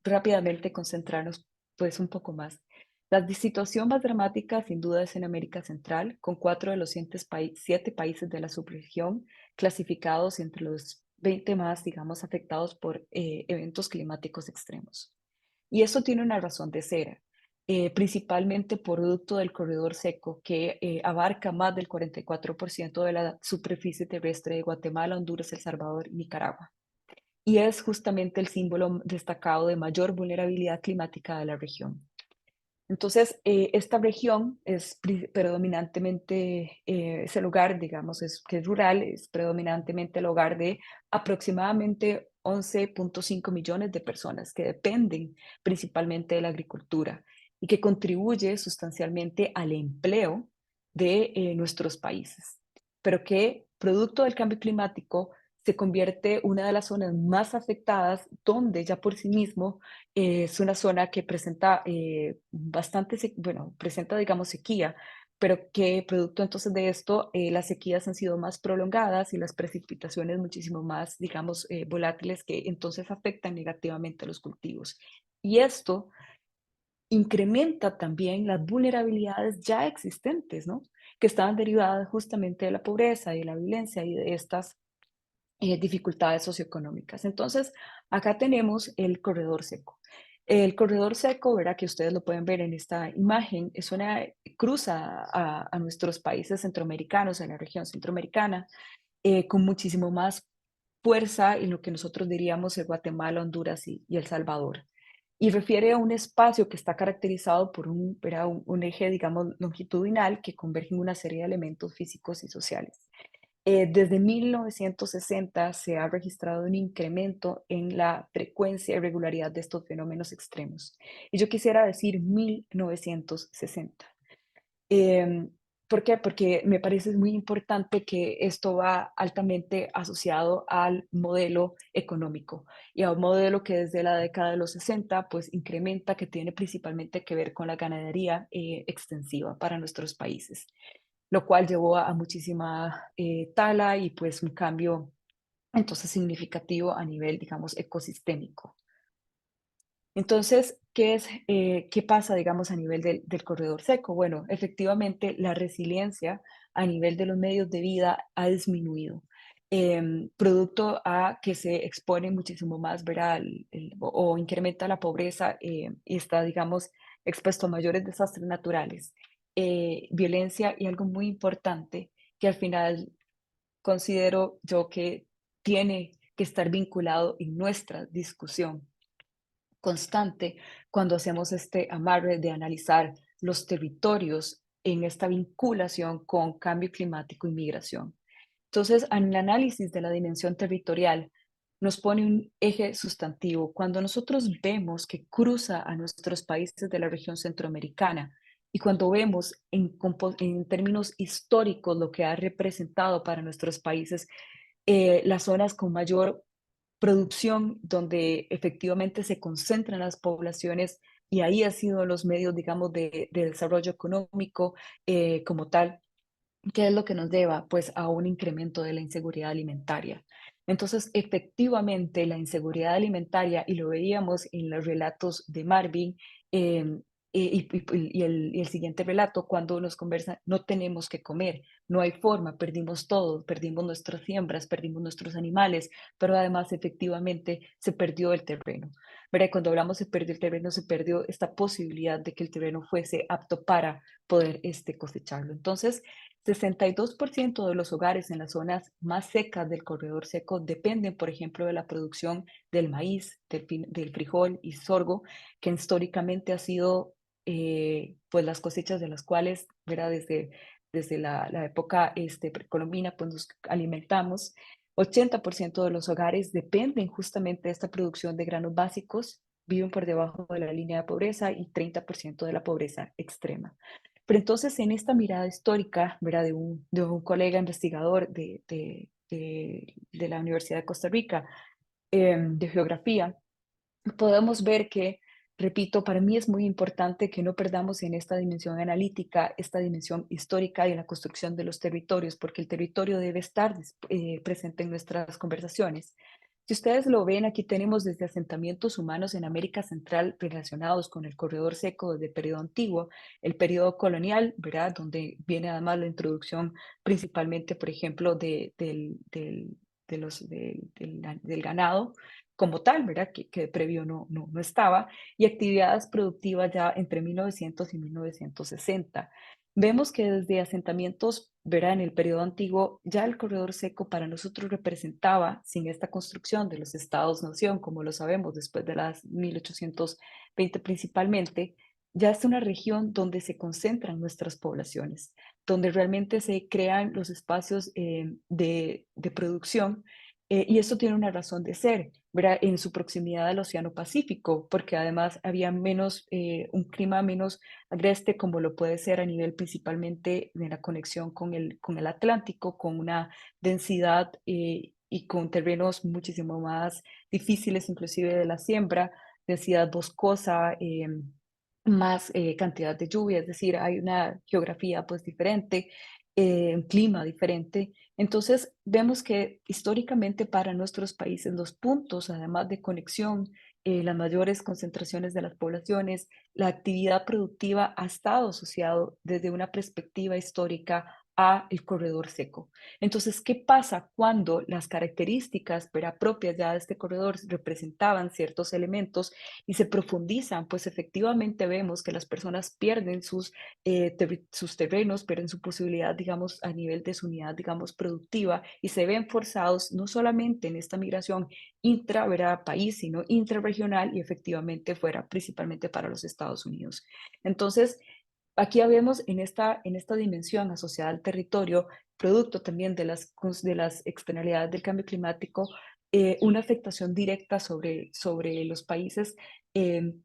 rápidamente concentrarnos pues un poco más? La situación más dramática sin duda es en América Central, con 4 de los 7 países de la subregión clasificados entre los 20 más, digamos, afectados por eventos climáticos extremos. Y eso tiene una razón de ser, principalmente producto del corredor seco que abarca más del 44% de la superficie terrestre de Guatemala, Honduras, El Salvador y Nicaragua. Y es justamente el símbolo destacado de mayor vulnerabilidad climática de la región. Entonces, esta región es predominantemente, es el hogar, digamos, que es rural, es predominantemente el hogar de aproximadamente 11.5 millones de personas que dependen principalmente de la agricultura y que contribuye sustancialmente al empleo de nuestros países, pero que producto del cambio climático se convierte una de las zonas más afectadas donde ya por sí mismo es una zona que presenta bastante, bueno, presenta, digamos, sequía, pero que producto entonces de esto, las sequías han sido más prolongadas y las precipitaciones muchísimo más, digamos, volátiles que entonces afectan negativamente a los cultivos. Y esto incrementa también las vulnerabilidades ya existentes, ¿no? Que estaban derivadas justamente de la pobreza y de la violencia y de estas dificultades socioeconómicas. Entonces, acá tenemos el corredor seco. El corredor seco, ¿verdad? Que ustedes lo pueden ver en esta imagen, es una cruza a nuestros países centroamericanos, en la región centroamericana, con muchísimo más fuerza en lo que nosotros diríamos el Guatemala, Honduras y El Salvador. Y refiere a un espacio que está caracterizado por ¿verdad? Un eje, digamos, longitudinal que converge en una serie de elementos físicos y sociales. Desde 1960 se ha registrado un incremento en la frecuencia y regularidad de estos fenómenos extremos. Y yo quisiera decir 1960. Em, ¿Por qué? Porque me parece muy importante que esto va altamente asociado al modelo económico y a un modelo que desde la década de los 60 pues incrementa, que tiene principalmente que ver con la ganadería extensiva para nuestros países, lo cual llevó a muchísima tala y pues un cambio entonces significativo a nivel, digamos, ecosistémico. Entonces, ¿qué pasa, digamos, a nivel del corredor seco? Bueno, efectivamente, la resiliencia a nivel de los medios de vida ha disminuido, producto a que se expone muchísimo más, ¿verdad? O incrementa la pobreza y está, digamos, expuesto a mayores desastres naturales, violencia y algo muy importante que al final considero yo que tiene que estar vinculado en nuestra discusión constante cuando hacemos este amarre de analizar los territorios en esta vinculación con cambio climático y migración. Entonces, en el análisis de la dimensión territorial, nos pone un eje sustantivo. Cuando nosotros vemos que cruza a nuestros países de la región centroamericana y cuando vemos en términos históricos lo que ha representado para nuestros países las zonas con mayor producción, donde efectivamente se concentran las poblaciones y ahí ha sido los medios, digamos, de desarrollo económico como tal. ¿Qué es lo que nos lleva? Pues a un incremento de la inseguridad alimentaria. Entonces, efectivamente, la inseguridad alimentaria, y lo veíamos en los relatos de Marvin, em, y el siguiente relato, cuando nos conversa, no tenemos que comer, no hay forma, perdimos todo, perdimos nuestras siembras, perdimos nuestros animales, pero además efectivamente se perdió el terreno. ¿Verdad? Cuando hablamos se perdió el terreno, se perdió esta posibilidad de que el terreno fuese apto para poder cosecharlo. Entonces, 62% de los hogares en las zonas más secas del corredor seco dependen, por ejemplo, de la producción del maíz, del frijol y sorgo, que históricamente ha sido, pues, las cosechas de las cuales, ¿verdad? Desde la época precolombina, pues nos alimentamos. 80% de los hogares dependen justamente de esta producción de granos básicos, viven por debajo de la línea de pobreza y 30% de la pobreza extrema. Pero entonces en esta mirada histórica, ¿verdad? De un colega investigador de la Universidad de Costa Rica, de geografía, podemos ver que, repito, para mí es muy importante que no perdamos en esta dimensión analítica, esta dimensión histórica y en la construcción de los territorios, porque el territorio debe estar presente en nuestras conversaciones. Si ustedes lo ven, aquí tenemos desde asentamientos humanos en América Central relacionados con el corredor seco desde el periodo antiguo, el periodo colonial, ¿verdad? Donde viene además la introducción principalmente, por ejemplo, del ganado como tal, ¿verdad? Que previo no estaba, y actividades productivas ya entre 1900 y 1960. Vemos que desde asentamientos, ¿verdad? En el periodo antiguo, ya el corredor seco para nosotros representaba, sin esta construcción de los estados-nación, como lo sabemos después de las 1820 principalmente, ya es una región donde se concentran nuestras poblaciones, donde realmente se crean los espacios de producción, y esto tiene una razón de ser, ¿verdad? En su proximidad al Océano Pacífico, porque además había menos, un clima menos agreste como lo puede ser a nivel principalmente de la conexión con el Atlántico, con una densidad y con terrenos muchísimo más difíciles, inclusive de la siembra, densidad boscosa, más cantidad de lluvia, es decir, hay una geografía pues diferente, un clima diferente. Entonces, vemos que históricamente para nuestros países los puntos, además de conexión, las mayores concentraciones de las poblaciones, la actividad productiva ha estado asociado desde una perspectiva histórica a el corredor seco. Entonces, ¿qué pasa cuando las características propias ya de este corredor representaban ciertos elementos y se profundizan? Pues efectivamente vemos que las personas pierden sus terrenos, pierden su posibilidad, digamos, a nivel de su unidad, digamos, productiva, y se ven forzados no solamente en esta migración intra, ¿verdad? País, sino intrarregional y efectivamente fuera, principalmente para los Estados Unidos. Entonces, aquí vemos en esta dimensión asociada al territorio, producto también de las externalidades del cambio climático, una afectación directa sobre los países,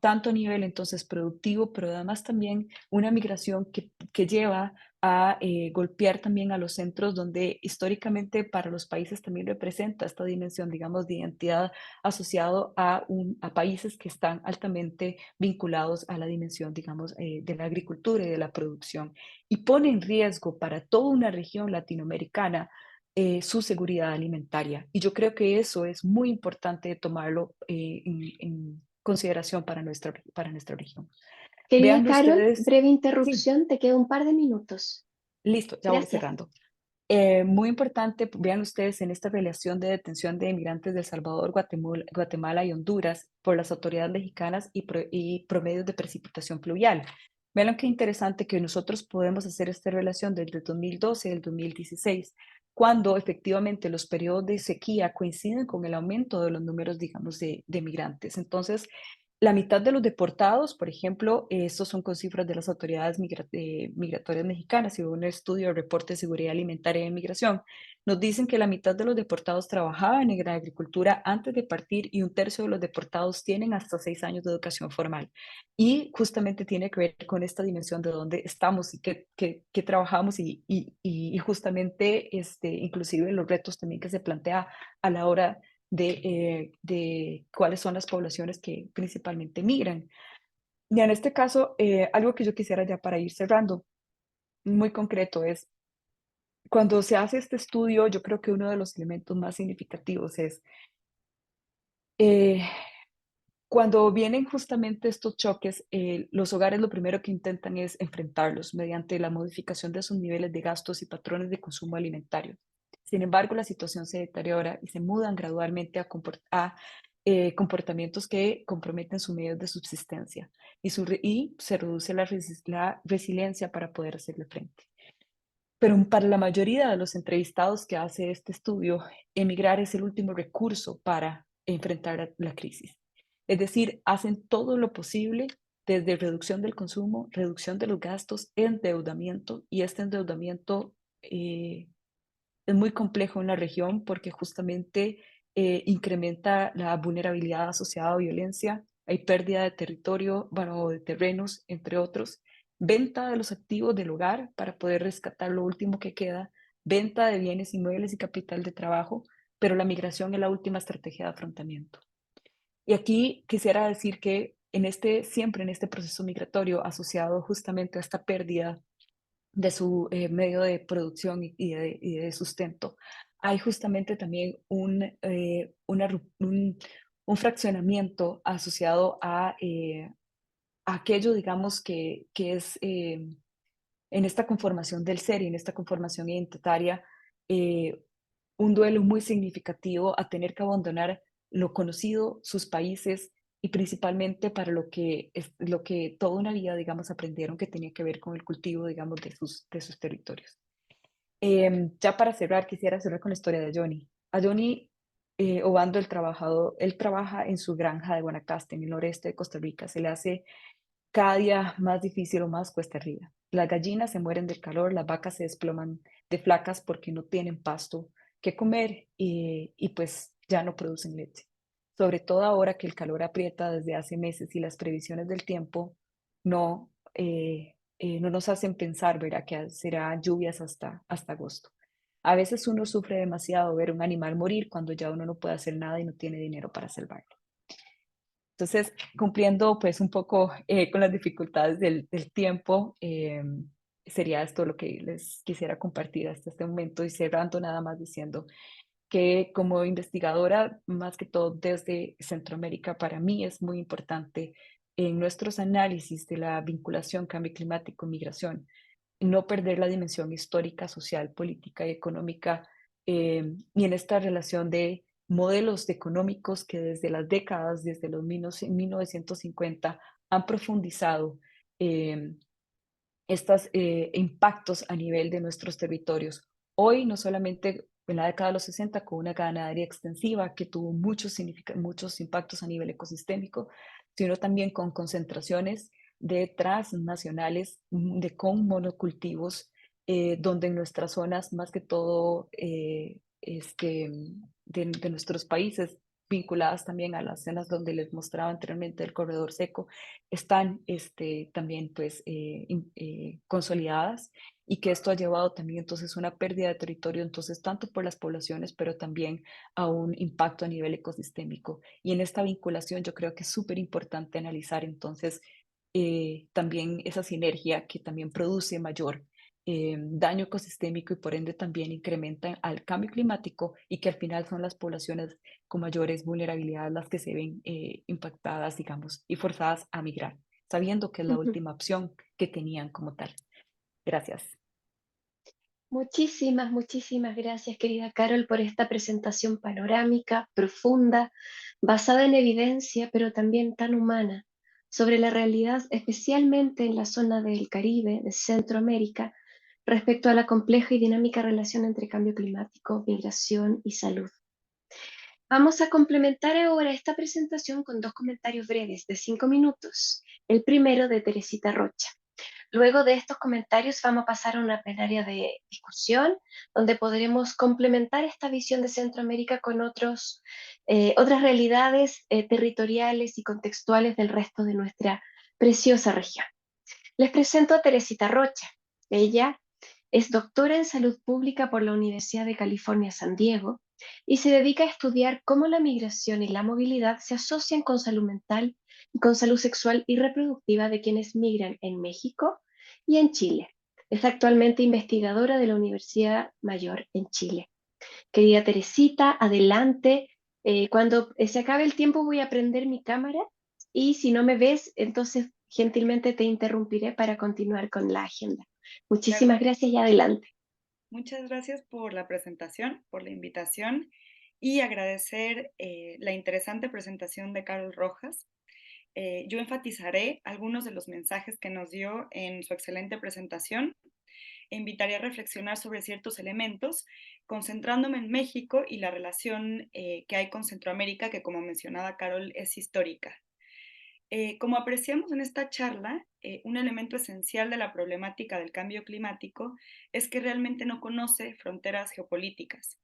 tanto a nivel entonces productivo, pero además también una migración que lleva a golpear también a los centros donde históricamente para los países también representa esta dimensión, digamos, de identidad asociado a países que están altamente vinculados a la dimensión, digamos, de la agricultura y de la producción, y pone en riesgo para toda una región latinoamericana su seguridad alimentaria. Y yo creo que eso es muy importante tomarlo en consideración para nuestra región. Querida Vean Carol, ustedes, breve sí, interrupción, te queda un par de minutos. listo, ya voy Gracias. cerrando. Muy importante, vean ustedes en esta relación de detención de inmigrantes de El Salvador, Guatemala y Honduras por las autoridades mexicanas y promedios de precipitación pluvial. Vean qué interesante que nosotros podemos hacer esta relación desde el 2012 y el 2016, cuando efectivamente los periodos de sequía coinciden con el aumento de los números, digamos, de migrantes. Entonces, la mitad de los deportados, por ejemplo, estos son con cifras de las autoridades migratorias mexicanas y un estudio de reporte de seguridad alimentaria y migración, nos dicen que la mitad de los deportados trabajaban en la agricultura antes de partir y un tercio de los deportados tienen hasta 6 años de educación formal. Y justamente tiene que ver con esta dimensión de dónde estamos y qué trabajamos y justamente inclusive los retos también que se plantea a la hora de cuáles son las poblaciones que principalmente migran. Y en este caso, algo que yo quisiera ya para ir cerrando, muy concreto, es cuando se hace este estudio, yo creo que uno de los elementos más significativos es eh, cuando vienen justamente estos choques, los hogares lo primero que intentan es enfrentarlos mediante la modificación de sus niveles de gastos y patrones de consumo alimentario. Sin embargo, la situación se deteriora y se mudan gradualmente a comportamientos que comprometen sus medios de subsistencia y se reduce la resiliencia para poder hacerle frente. Pero para la mayoría de los entrevistados que hace este estudio, emigrar es el último recurso para enfrentar la crisis. Es decir, hacen todo lo posible desde reducción del consumo, reducción de los gastos, endeudamiento, y este endeudamiento es muy complejo en la región porque justamente incrementa la vulnerabilidad asociada a violencia, hay pérdida de territorio, bueno, de terrenos, entre otros, venta de los activos del hogar para poder rescatar lo último que queda, venta de bienes inmuebles y capital de trabajo, pero la migración es la última estrategia de afrontamiento. Y aquí quisiera decir que siempre en este proceso migratorio asociado justamente a esta pérdida de su medio de producción y de sustento, hay justamente también un fraccionamiento asociado a aquello, digamos, que es en esta conformación del ser y en esta conformación identitaria, eh, un duelo muy significativo a tener que abandonar lo conocido, sus países y principalmente para lo que toda una vida, digamos, aprendieron que tenía que ver con el cultivo, digamos, de sus territorios. Ya para cerrar, quisiera cerrar con la historia de Johnny. A Johnny Obando, el trabajador, él trabaja en su granja de Guanacaste, en el noreste de Costa Rica. Se le hace cada día más difícil o más cuesta arriba. Las gallinas se mueren del calor, las vacas se desploman de flacas porque no tienen pasto que comer y pues ya no producen leche. Sobre todo ahora que el calor aprieta desde hace meses y las previsiones del tiempo no nos hacen pensar, ¿verdad?, que será lluvias hasta agosto. A veces uno sufre demasiado ver un animal morir cuando ya uno no puede hacer nada y no tiene dinero para salvarlo. Entonces, cumpliendo pues un poco con las dificultades del tiempo, sería esto lo que les quisiera compartir hasta este momento y cerrando nada más diciendo que como investigadora, más que todo desde Centroamérica, para mí es muy importante en nuestros análisis de la vinculación cambio climático, migración, no perder la dimensión histórica, social, política y económica, y en esta relación de modelos económicos que desde las décadas, desde los 1950, han profundizado estos impactos a nivel de nuestros territorios. Hoy, no solamente en la década de los 60, con una ganadería extensiva que tuvo muchos impactos a nivel ecosistémico, sino también con concentraciones de transnacionales con monocultivos, donde en nuestras zonas, más que todo de nuestros países, vinculadas también a las zonas donde les mostraba anteriormente el corredor seco, están también pues consolidadas y que esto ha llevado también entonces una pérdida de territorio, entonces tanto por las poblaciones, pero también a un impacto a nivel ecosistémico. Y en esta vinculación yo creo que es súper importante analizar entonces también esa sinergia que también produce mayor daño ecosistémico y por ende también incrementa al cambio climático y que al final son las poblaciones con mayores vulnerabilidades las que se ven impactadas, digamos, y forzadas a migrar, sabiendo que es la Ujú. última opción que tenían como tal. Gracias. Muchísimas, muchísimas gracias, querida Carol, por esta presentación panorámica, profunda, basada en evidencia, pero también tan humana, sobre la realidad, especialmente en la zona del Caribe, de Centroamérica, respecto a la compleja y dinámica relación entre cambio climático, migración y salud. Vamos a complementar ahora esta presentación con dos comentarios breves de 5 minutos. El primero de Teresita Rocha. Luego de estos comentarios vamos a pasar a una plenaria de discusión donde podremos complementar esta visión de Centroamérica con otras realidades territoriales y contextuales del resto de nuestra preciosa región. Les presento a Teresita Rocha. Ella es doctora en salud pública por la Universidad de California, San Diego, y se dedica a estudiar cómo la migración y la movilidad se asocian con salud mental y con salud sexual y reproductiva de quienes migran en México y en Chile. Es actualmente investigadora de la Universidad Mayor en Chile. Querida Teresita, adelante. Cuando se acabe el tiempo voy a prender mi cámara y si no me ves, entonces gentilmente te interrumpiré para continuar con la agenda. Claro, Muchísimas gracias y adelante. muchas gracias por la presentación, por la invitación y agradecer la interesante presentación de Carol Rojas. Yo enfatizaré algunos de los mensajes que nos dio en su excelente presentación e invitaré a reflexionar sobre ciertos elementos, concentrándome en México y la relación que hay con Centroamérica, que como mencionaba Carol es histórica. Como apreciamos en esta charla, un elemento esencial de la problemática del cambio climático es que realmente no conoce fronteras geopolíticas.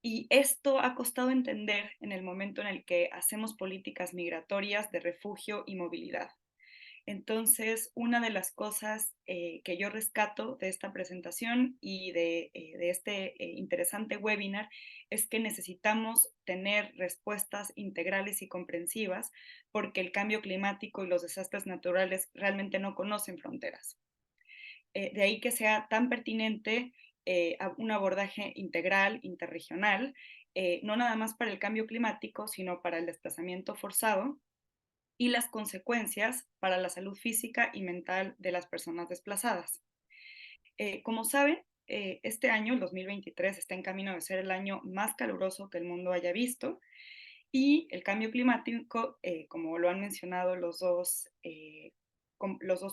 Y esto ha costado entender en el momento en el que hacemos políticas migratorias de refugio y movilidad. Entonces, una de las cosas que yo rescato de esta presentación y de este interesante webinar es que necesitamos tener respuestas integrales y comprensivas porque el cambio climático y los desastres naturales realmente no conocen fronteras. De ahí que sea tan pertinente un abordaje integral, interregional, no nada más para el cambio climático, sino para el desplazamiento forzado y las consecuencias para la salud física y mental de las personas desplazadas. Como saben, este año, el 2023, está en camino de ser el año más caluroso que el mundo haya visto y el cambio climático, como lo han mencionado los dos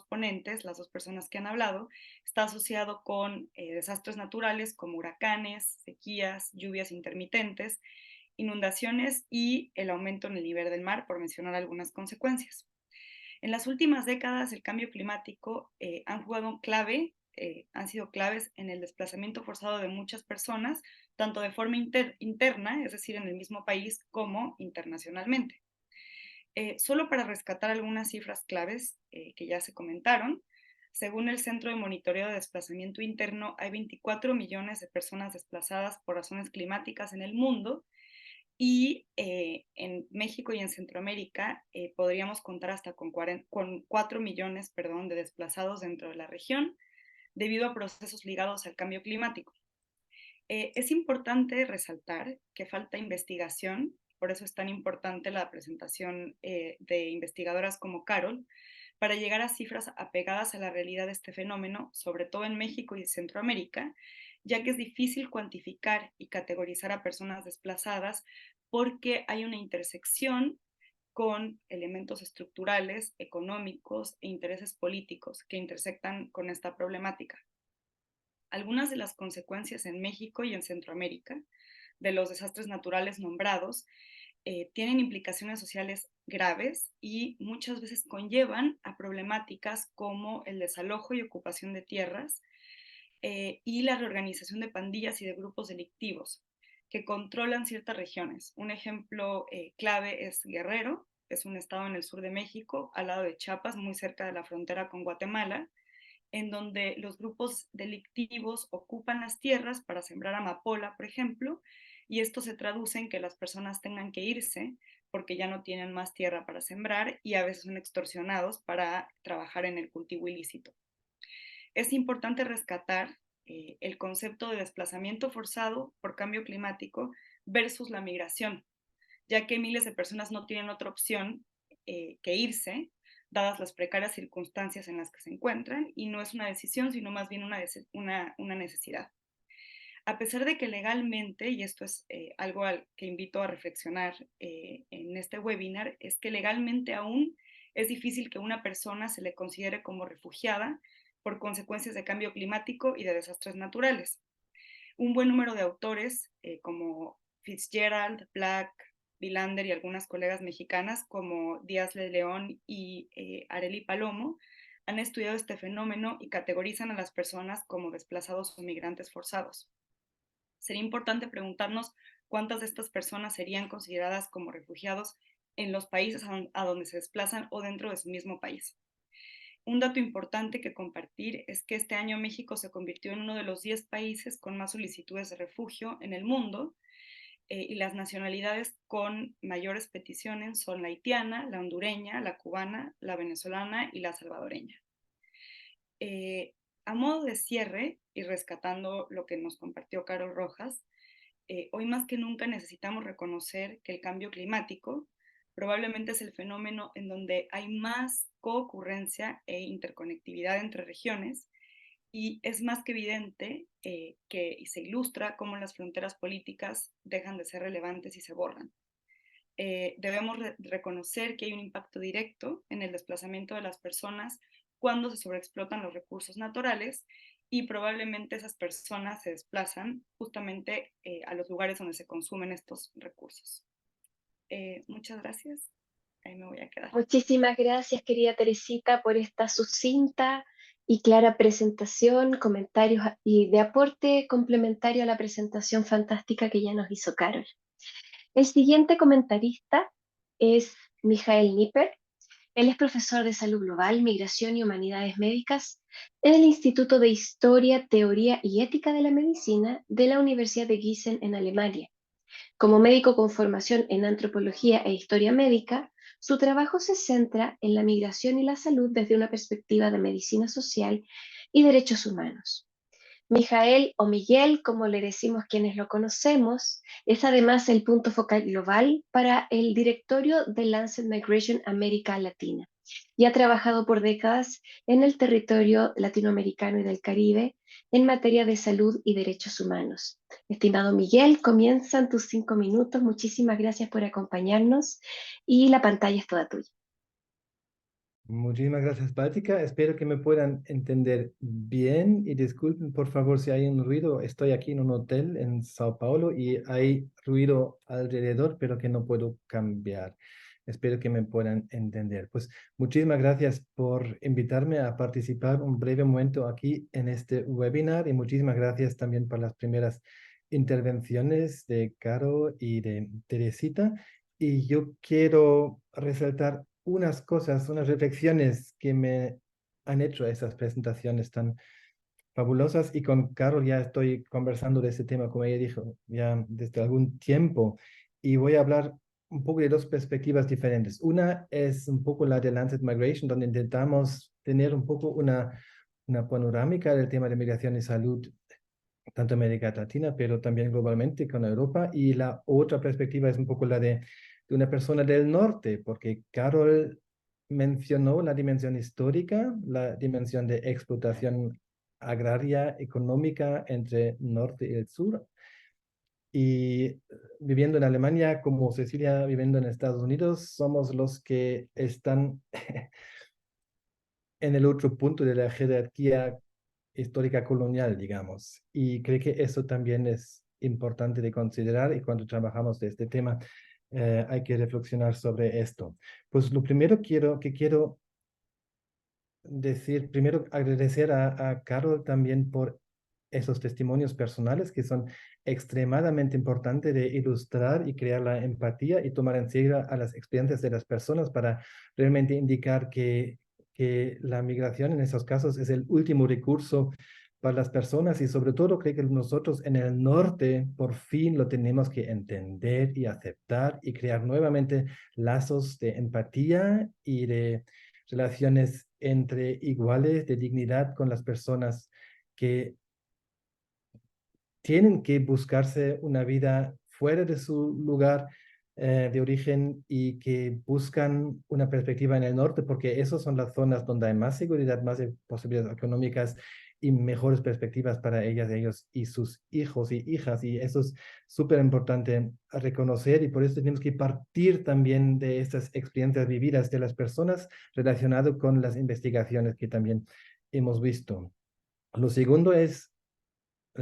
ponentes, las dos personas que han hablado, está asociado con desastres naturales como huracanes, sequías, lluvias intermitentes, inundaciones y el aumento en el nivel del mar, por mencionar algunas consecuencias. En las últimas décadas, el cambio climático han sido claves en el desplazamiento forzado de muchas personas, tanto de forma interna, es decir, en el mismo país, como internacionalmente. Solo para rescatar algunas cifras claves que ya se comentaron, según el Centro de Monitoreo de Desplazamiento Interno, hay 24 millones de personas desplazadas por razones climáticas en el mundo, y en México y en Centroamérica podríamos contar hasta con 4 millones de desplazados dentro de la región debido a procesos ligados al cambio climático. Es importante resaltar que falta investigación, por eso es tan importante la presentación de investigadoras como Carol, para llegar a cifras apegadas a la realidad de este fenómeno, sobre todo en México y Centroamérica, ya que es difícil cuantificar y categorizar a personas desplazadas porque hay una intersección con elementos estructurales, económicos e intereses políticos que intersectan con esta problemática. Algunas de las consecuencias en México y en Centroamérica de los desastres naturales nombrados tienen implicaciones sociales graves y muchas veces conllevan a problemáticas como el desalojo y ocupación de tierras y la reorganización de pandillas y de grupos delictivos que controlan ciertas regiones. Un ejemplo clave es Guerrero, es un estado en el sur de México, al lado de Chiapas, muy cerca de la frontera con Guatemala, en donde los grupos delictivos ocupan las tierras para sembrar amapola, por ejemplo, y esto se traduce en que las personas tengan que irse porque ya no tienen más tierra para sembrar y a veces son extorsionados para trabajar en el cultivo ilícito. Es importante rescatar el concepto de desplazamiento forzado por cambio climático versus la migración, ya que miles de personas no tienen otra opción que irse, dadas las precarias circunstancias en las que se encuentran, y no es una decisión, sino más bien una necesidad. A pesar de que legalmente, y esto es algo al que invito a reflexionar en este webinar, es que legalmente aún es difícil que una persona se le considere como refugiada por consecuencias de cambio climático y de desastres naturales. Un buen número de autores como Fitzgerald, Black, Vilander y algunas colegas mexicanas como Díaz de León y Arely Palomo han estudiado este fenómeno y categorizan a las personas como desplazados o migrantes forzados. Sería importante preguntarnos cuántas de estas personas serían consideradas como refugiados en los países a donde se desplazan o dentro de su mismo país. Un dato importante que compartir es que este año México se convirtió en uno de los 10 países con más solicitudes de refugio en el mundo y las nacionalidades con mayores peticiones son la haitiana, la hondureña, la cubana, la venezolana y la salvadoreña. A modo de cierre y rescatando lo que nos compartió Carol Rojas, hoy más que nunca necesitamos reconocer que el cambio climático probablemente es el fenómeno en donde hay más coocurrencia e interconectividad entre regiones y es más que evidente y se ilustra cómo las fronteras políticas dejan de ser relevantes y se borran. Debemos reconocer que hay un impacto directo en el desplazamiento de las personas cuando se sobreexplotan los recursos naturales y probablemente esas personas se desplazan justamente a los lugares donde se consumen estos recursos. Muchas gracias. ahí me voy a quedar. Muchísimas gracias, querida Teresita, por esta sucinta y clara presentación, comentarios y de aporte complementario a la presentación fantástica que ya nos hizo Carol. El siguiente comentarista es Mijael Nipper. Él es profesor de Salud Global, Migración y Humanidades Médicas en el Instituto de Historia, Teoría y Ética de la Medicina de la Universidad de Gießen en Alemania. Como médico con formación en antropología e historia médica, su trabajo se centra en la migración y la salud desde una perspectiva de medicina social y derechos humanos. Mijael o Miguel, como le decimos quienes lo conocemos, es además el punto focal global para el directorio de Lancet Migration América Latina y ha trabajado por décadas en el territorio latinoamericano y del Caribe en materia de salud y derechos humanos. Estimado Miguel, comienzan tus 5 minutos. Muchísimas gracias por acompañarnos y la pantalla es toda tuya. Muchísimas gracias, Báltica. Espero que me puedan entender bien y disculpen por favor si hay un ruido. Estoy aquí en un hotel en Sao Paulo y hay ruido alrededor, pero que no puedo cambiar. Espero que me puedan entender. Pues muchísimas gracias por invitarme a participar un breve momento aquí en este webinar y muchísimas gracias también por las primeras intervenciones de Caro y de Teresita. Y yo quiero resaltar unas cosas, unas reflexiones que me han hecho esas presentaciones tan fabulosas y con Carol ya estoy conversando de este tema, como ella dijo, ya desde algún tiempo y voy a hablar un poco de dos perspectivas diferentes. Una es un poco la de Lancet Migration, donde intentamos tener un poco una panorámica del tema de migración y salud, tanto en América Latina, pero también globalmente con Europa. Y la otra perspectiva es un poco la de una persona del norte, porque Carol mencionó la dimensión histórica, la dimensión de explotación agraria, económica entre norte y el sur. Y viviendo en Alemania, como Cecilia viviendo en Estados Unidos, somos los que están en el otro punto de la jerarquía histórica colonial, digamos. Y creo que eso también es importante de considerar y cuando trabajamos de este tema hay que reflexionar sobre esto. Pues lo primero que quiero decir, primero agradecer a Carol también por esos testimonios personales que son extremadamente importantes de ilustrar y crear la empatía y tomar en serio a las experiencias de las personas para realmente indicar que la migración en esos casos es el último recurso para las personas y sobre todo creo que nosotros en el norte por fin lo tenemos que entender y aceptar y crear nuevamente lazos de empatía y de relaciones entre iguales, de dignidad con las personas que tienen que buscarse una vida fuera de su lugar de origen y que buscan una perspectiva en el norte, porque esas son las zonas donde hay más seguridad, más posibilidades económicas y mejores perspectivas para ellas, ellos y sus hijos y hijas. Y eso es súper importante reconocer y por eso tenemos que partir también de estas experiencias vividas de las personas relacionado con las investigaciones que también hemos visto. El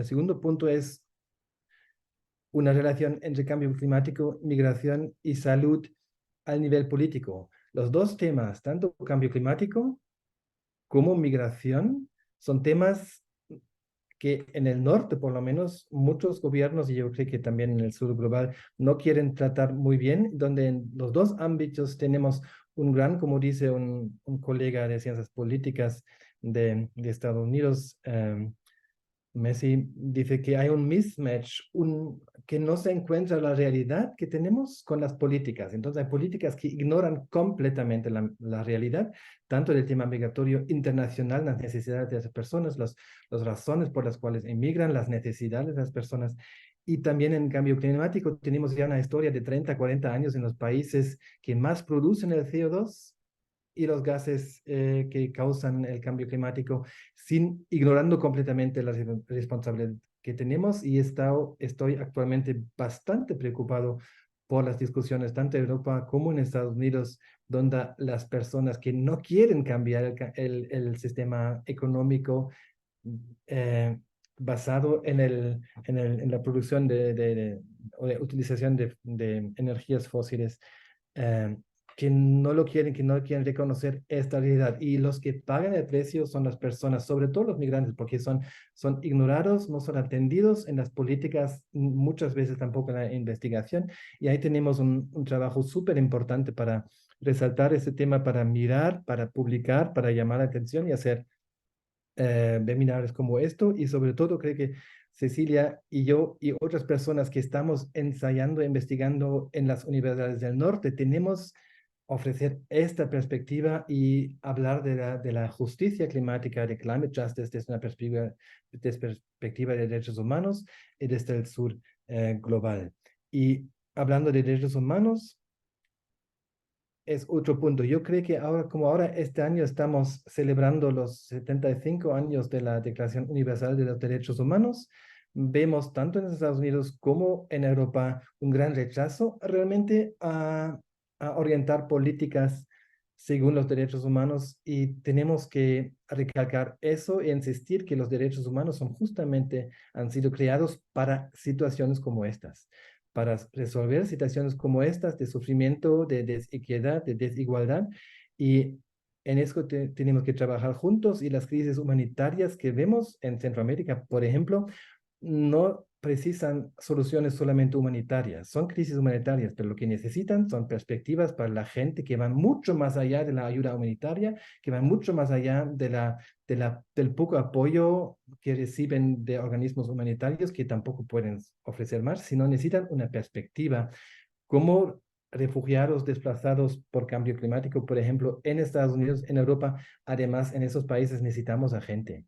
segundo punto es una relación entre cambio climático, migración y salud al nivel político. Los dos temas, tanto cambio climático como migración, son temas que en el norte, por lo menos, muchos gobiernos, y yo creo que también en el sur global, no quieren tratar muy bien, donde en los dos ámbitos tenemos un gran, como dice un colega de ciencias políticas de Estados Unidos, Messi dice que hay un mismatch, que no se encuentra la realidad que tenemos con las políticas. Entonces hay políticas que ignoran completamente la realidad, tanto del tema migratorio internacional, las necesidades de las personas, las razones por las cuales emigran, las necesidades de las personas. Y también en cambio climático tenemos ya una historia de 30, 40 años en los países que más producen el CO2 y los gases que causan el cambio climático, ignorando completamente la responsabilidad que tenemos y estoy actualmente bastante preocupado por las discusiones tanto en Europa como en Estados Unidos, donde las personas que no quieren cambiar el sistema económico basado en la producción o de utilización de energías fósiles, que no lo quieren, que no quieren reconocer esta realidad. Y los que pagan el precio son las personas, sobre todo los migrantes, porque son ignorados, no son atendidos en las políticas, muchas veces tampoco en la investigación. Y ahí tenemos un trabajo súper importante para resaltar este tema, para mirar, para publicar, para llamar la atención y hacer webinars como esto. Y sobre todo creo que Cecilia y yo y otras personas que estamos ensayando, investigando en las universidades del norte, tenemos ofrecer esta perspectiva y hablar de la justicia climática, de climate justice, desde una perspectiva de derechos humanos y desde el sur global. Y hablando de derechos humanos, es otro punto. Yo creo que ahora este año estamos celebrando los 75 años de la Declaración Universal de los Derechos Humanos, vemos tanto en Estados Unidos como en Europa un gran rechazo realmente a orientar políticas según los derechos humanos, y tenemos que recalcar eso e insistir que los derechos humanos han sido creados para situaciones como estas, para resolver situaciones como estas de sufrimiento, de desequidad, de desigualdad, y en eso tenemos que trabajar juntos. Y las crisis humanitarias que vemos en Centroamérica, por ejemplo, no precisan soluciones solamente humanitarias, son crisis humanitarias, pero lo que necesitan son perspectivas para la gente que van mucho más allá de la ayuda humanitaria, que van mucho más allá del poco apoyo que reciben de organismos humanitarios, que tampoco pueden ofrecer más, sino necesitan una perspectiva como refugiados desplazados por cambio climático, por ejemplo, en Estados Unidos, en Europa. Además, en esos países necesitamos a gente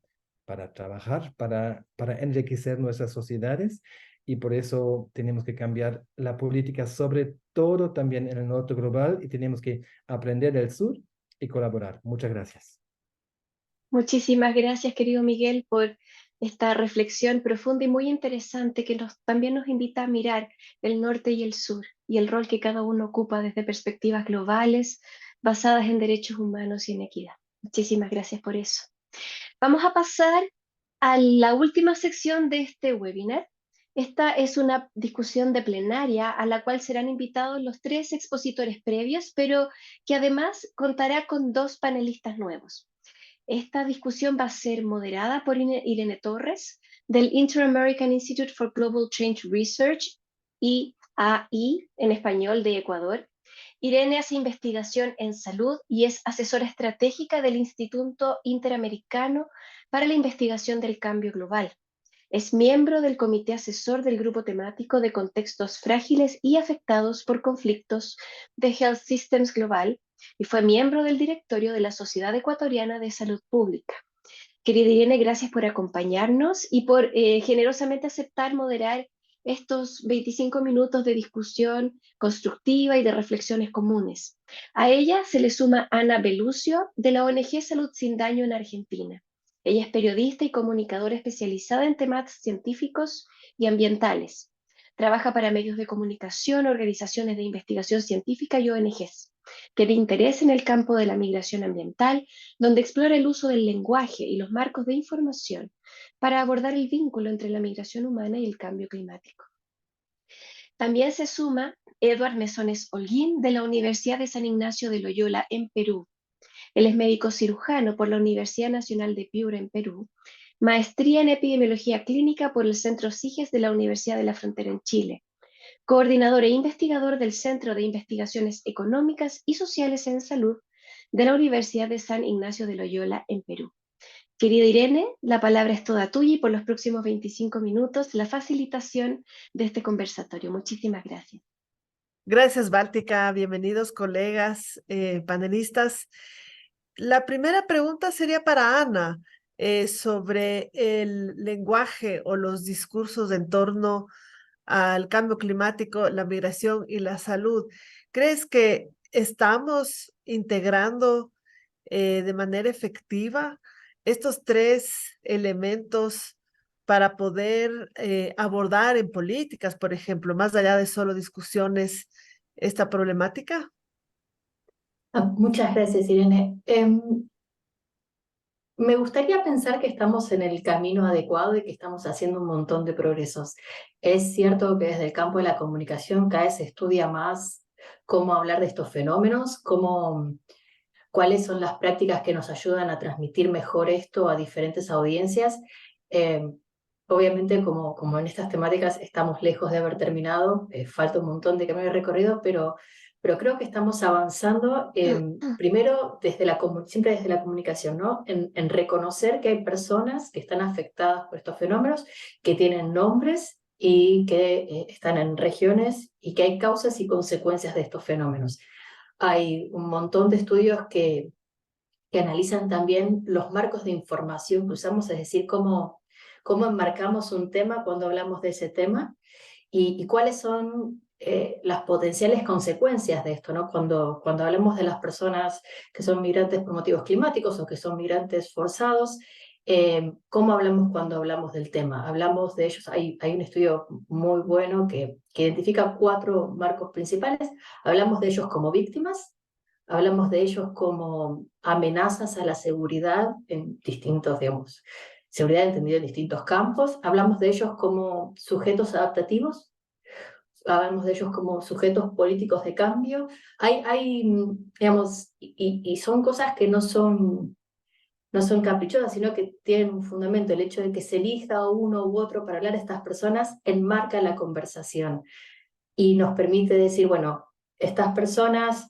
para trabajar, para enriquecer nuestras sociedades, y por eso tenemos que cambiar la política, sobre todo también en el norte global, y tenemos que aprender del sur y colaborar. Muchas gracias. Muchísimas gracias, querido Miguel, por esta reflexión profunda y muy interesante que también nos invita a mirar el norte y el sur y el rol que cada uno ocupa desde perspectivas globales basadas en derechos humanos y en equidad. Muchísimas gracias por eso. Vamos a pasar a la última sección de este webinar. Esta es una discusión de plenaria a la cual serán invitados los 3 expositores previos, pero que además contará con 2 panelistas nuevos. Esta discusión va a ser moderada por Irene Torres, del Inter-American Institute for Global Change Research, IAI en español, de Ecuador. Irene hace investigación en salud y es asesora estratégica del Instituto Interamericano para la Investigación del Cambio Global. Es miembro del Comité Asesor del Grupo Temático de Contextos Frágiles y Afectados por Conflictos de Health Systems Global y fue miembro del directorio de la Sociedad Ecuatoriana de Salud Pública. Querida Irene, gracias por acompañarnos y por generosamente aceptar moderar estos 25 minutos de discusión constructiva y de reflexiones comunes. A ella se le suma Ana Belucio, de la ONG Salud Sin Daño en Argentina. Ella es periodista y comunicadora especializada en temas científicos y ambientales. Trabaja para medios de comunicación, organizaciones de investigación científica y ONGs. Tiene interés en el campo de la migración ambiental, donde explora el uso del lenguaje y los marcos de información para abordar el vínculo entre la migración humana y el cambio climático. También se suma Edward Mesones Holguín, de la Universidad de San Ignacio de Loyola en Perú. Él es médico cirujano por la Universidad Nacional de Piura en Perú, maestría en epidemiología clínica por el Centro SIGES de la Universidad de la Frontera en Chile, coordinador e investigador del Centro de Investigaciones Económicas y Sociales en Salud de la Universidad de San Ignacio de Loyola en Perú. Querida Irene, la palabra es toda tuya y por los próximos 25 minutos la facilitación de este conversatorio. Muchísimas gracias. Gracias, Báltica. Bienvenidos, colegas, panelistas. La primera pregunta sería para Ana, sobre el lenguaje o los discursos en torno al cambio climático, la migración y la salud. ¿Crees que estamos integrando de manera efectiva estos 3 elementos para poder abordar en políticas, por ejemplo, más allá de solo discusiones, esta problemática? Muchas gracias, Irene. Me gustaría pensar que estamos en el camino adecuado y que estamos haciendo un montón de progresos. Es cierto que desde el campo de la comunicación cada vez se estudia más cómo hablar de estos fenómenos, cuáles son las prácticas que nos ayudan a transmitir mejor esto a diferentes audiencias. Obviamente, como en estas temáticas estamos lejos de haber terminado, falta un montón de camino recorrido, pero creo que estamos avanzando, primero siempre desde la comunicación, ¿no? En reconocer que hay personas que están afectadas por estos fenómenos, que tienen nombres y que están en regiones y que hay causas y consecuencias de estos fenómenos. Hay un montón de estudios que analizan también los marcos de información que usamos, es decir, cómo enmarcamos un tema cuando hablamos de ese tema y cuáles son las potenciales consecuencias de esto, ¿no? Cuando hablamos de las personas que son migrantes por motivos climáticos o que son migrantes forzados, ¿cómo hablamos cuando hablamos del tema? Hablamos de ellos, hay un estudio muy bueno que identifica 4 marcos principales. Hablamos de ellos como víctimas, hablamos de ellos como amenazas a la seguridad en distintos, digamos, seguridad entendida en distintos campos. Hablamos de ellos como sujetos adaptativos, hablamos de ellos como sujetos políticos de cambio. Digamos, y son cosas que no son caprichosas, sino que tienen un fundamento. El hecho de que se elija uno u otro para hablar a estas personas enmarca la conversación y nos permite decir, bueno, estas personas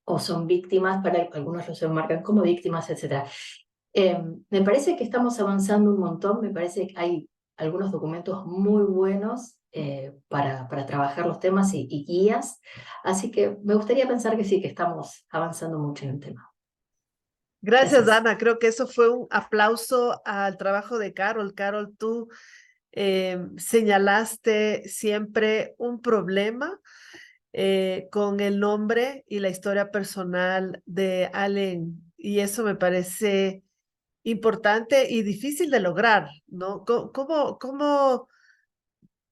o son víctimas, para algunos los enmarcan como víctimas, etc. Me parece que estamos avanzando un montón, me parece que hay algunos documentos muy buenos para trabajar los temas y guías, así que me gustaría pensar que sí, que estamos avanzando mucho en el tema. Gracias, Gracias. Ana. Creo que eso fue un aplauso al trabajo de Carol. Carol, tú señalaste siempre un problema con el nombre y la historia personal de Allen, y eso me parece importante y difícil de lograr, ¿no? ¿Cómo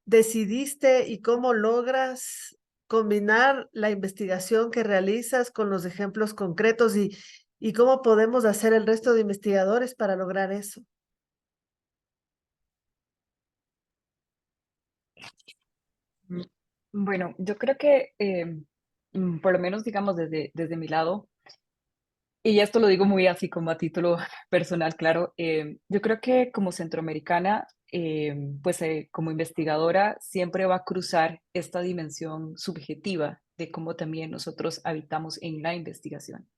decidiste y cómo logras combinar la investigación que realizas con los ejemplos concretos y cómo podemos hacer el resto de investigadores para lograr eso? Bueno, yo creo que por lo menos digamos desde mi lado, y esto lo digo muy así como a título personal, claro, yo creo que como centroamericana, pues como investigadora siempre va a cruzar esta dimensión subjetiva de cómo también nosotros habitamos en la investigación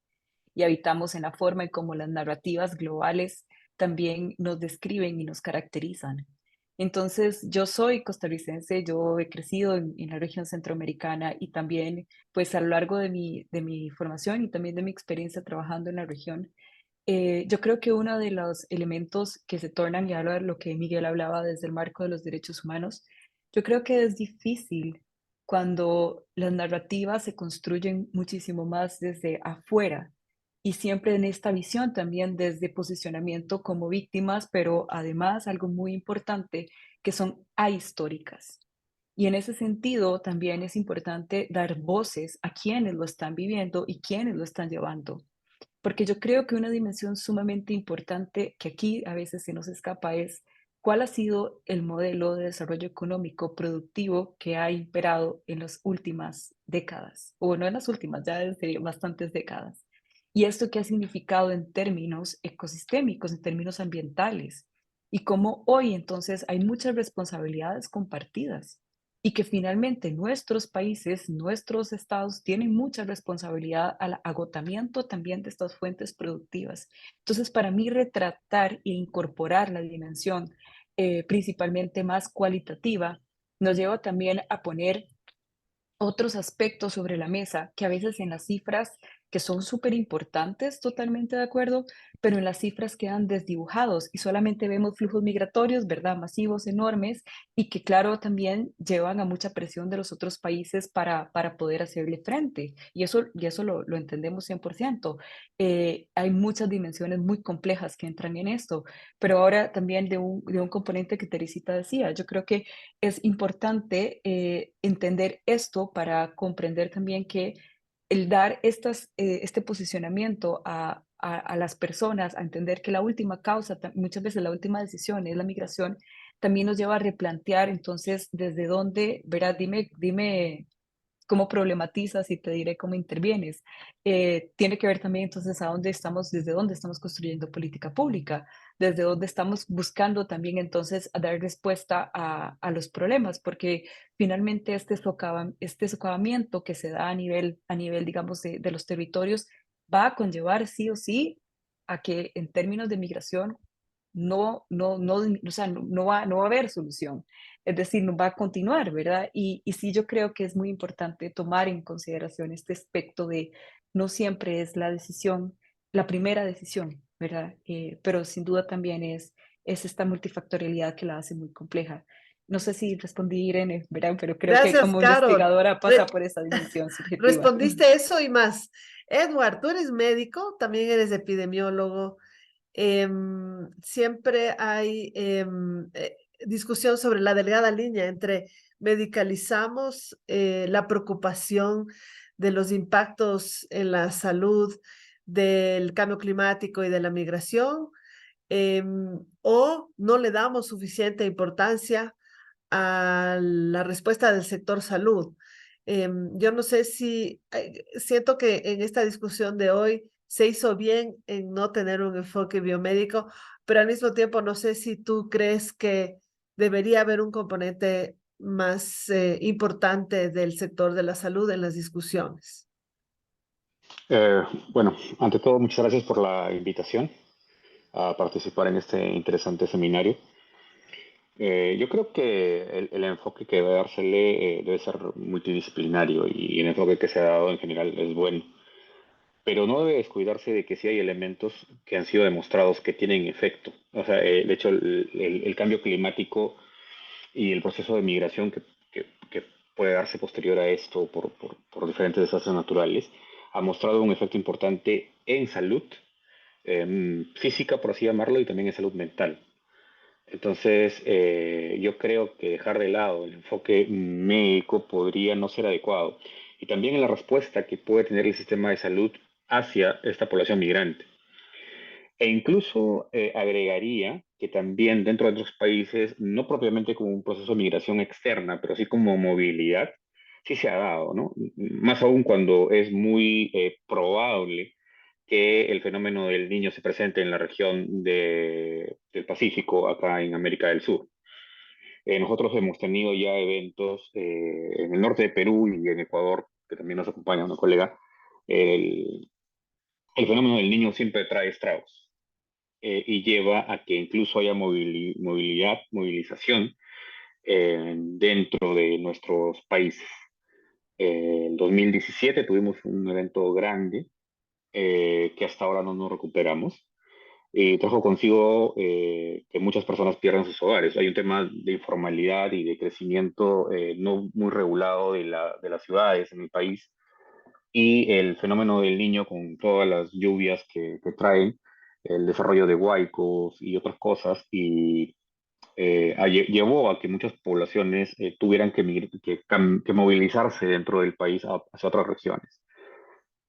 y habitamos en la forma en cómo las narrativas globales también nos describen y nos caracterizan. Entonces, yo soy costarricense, yo he crecido en la región centroamericana y también, pues a lo largo de mi formación y también de mi experiencia trabajando en la región, yo creo que uno de los elementos que se tornan, y ahora de lo que Miguel hablaba desde el marco de los derechos humanos, yo creo que es difícil cuando las narrativas se construyen muchísimo más desde afuera y siempre en esta visión también desde posicionamiento como víctimas, pero además algo muy importante que son ahistóricas. Y en ese sentido también es importante dar voces a quienes lo están viviendo y quienes lo están llevando. Porque yo creo que una dimensión sumamente importante que aquí a veces se nos escapa es cuál ha sido el modelo de desarrollo económico productivo que ha imperado en las últimas décadas, o no en las últimas, ya desde bastantes décadas. Y esto qué ha significado en términos ecosistémicos, en términos ambientales, y cómo hoy entonces hay muchas responsabilidades compartidas y que finalmente nuestros países, nuestros estados tienen mucha responsabilidad al agotamiento también de estas fuentes productivas. Entonces, para mí, retratar e incorporar la dimensión principalmente más cualitativa nos lleva también a poner otros aspectos sobre la mesa que a veces en las cifras que son súper importantes, totalmente de acuerdo, pero en las cifras quedan desdibujados y solamente vemos flujos migratorios, ¿verdad? Masivos, enormes y que claro también llevan a mucha presión de los otros países para poder hacerle frente y eso lo entendemos 100%. Hay muchas dimensiones muy complejas que entran en esto, pero ahora también de un componente que Teresita decía, yo creo que es importante entender esto para comprender también que el dar este posicionamiento a las personas, a entender que la última causa, muchas veces la última decisión es la migración, también nos lleva a replantear entonces desde dónde, verás, dime cómo problematizas y te diré cómo intervienes. Tiene que ver también entonces desde dónde estamos construyendo política pública, desde dónde estamos buscando también entonces a dar respuesta a los problemas, porque finalmente este socavamiento que se da a nivel digamos, de los territorios va a conllevar sí o sí a que en términos de migración o sea, no va a haber solución. Es decir, no va a continuar, ¿verdad? Y sí, yo creo que es muy importante tomar en consideración este aspecto de no siempre es la decisión, la primera decisión, ¿verdad? Pero sin duda también es esta multifactorialidad que la hace muy compleja. No sé si respondí, Irene, ¿verdad? Pero creo que Gracias, como Carol. investigadora pasa por esa dimensión subjetiva. Respondiste eso y más. Edward, tú eres médico, también eres epidemiólogo. Siempre hay discusión sobre la delgada línea entre medicalizamos la preocupación de los impactos en la salud del cambio climático y de la migración, o no le damos suficiente importancia a la respuesta del sector salud. Yo no sé si siento que en esta discusión de hoy se hizo bien en no tener un enfoque biomédico, pero al mismo tiempo no sé si tú crees que debería haber un componente más importante del sector de la salud en las discusiones. Bueno, ante todo, muchas gracias por la invitación a participar en este interesante seminario. Yo creo que el enfoque que debe dársele debe ser multidisciplinario y el enfoque que se ha dado en general es bueno, pero no debe descuidarse de que sí hay elementos que han sido demostrados que tienen efecto. O sea, de hecho, el cambio climático y el proceso de migración que puede darse posterior a esto por diferentes desastres naturales ha mostrado un efecto importante en salud física, por así llamarlo, y también en salud mental. Entonces, yo creo que dejar de lado el enfoque médico podría no ser adecuado. Y también en la respuesta que puede tener el sistema de salud hacia esta población migrante. E incluso agregaría que también dentro de otros países, no propiamente como un proceso de migración externa, pero sí como movilidad, sí se ha dado, ¿no? Más aún cuando es muy probable que el fenómeno del niño se presente en la región del Pacífico, acá en América del Sur. Nosotros hemos tenido ya eventos en el norte de Perú y en Ecuador, que también nos acompaña una colega. El, el fenómeno del niño siempre trae estragos y lleva a que incluso haya movilización dentro de nuestros países. En 2017 tuvimos un evento grande que hasta ahora no nos recuperamos y trajo consigo que muchas personas pierdan sus hogares. Hay un tema de informalidad y de crecimiento no muy regulado de las ciudades en el país y el fenómeno del niño con todas las lluvias que traen, el desarrollo de huaicos y otras cosas, y llevó a que muchas poblaciones tuvieran que movilizarse dentro del país hacia otras regiones.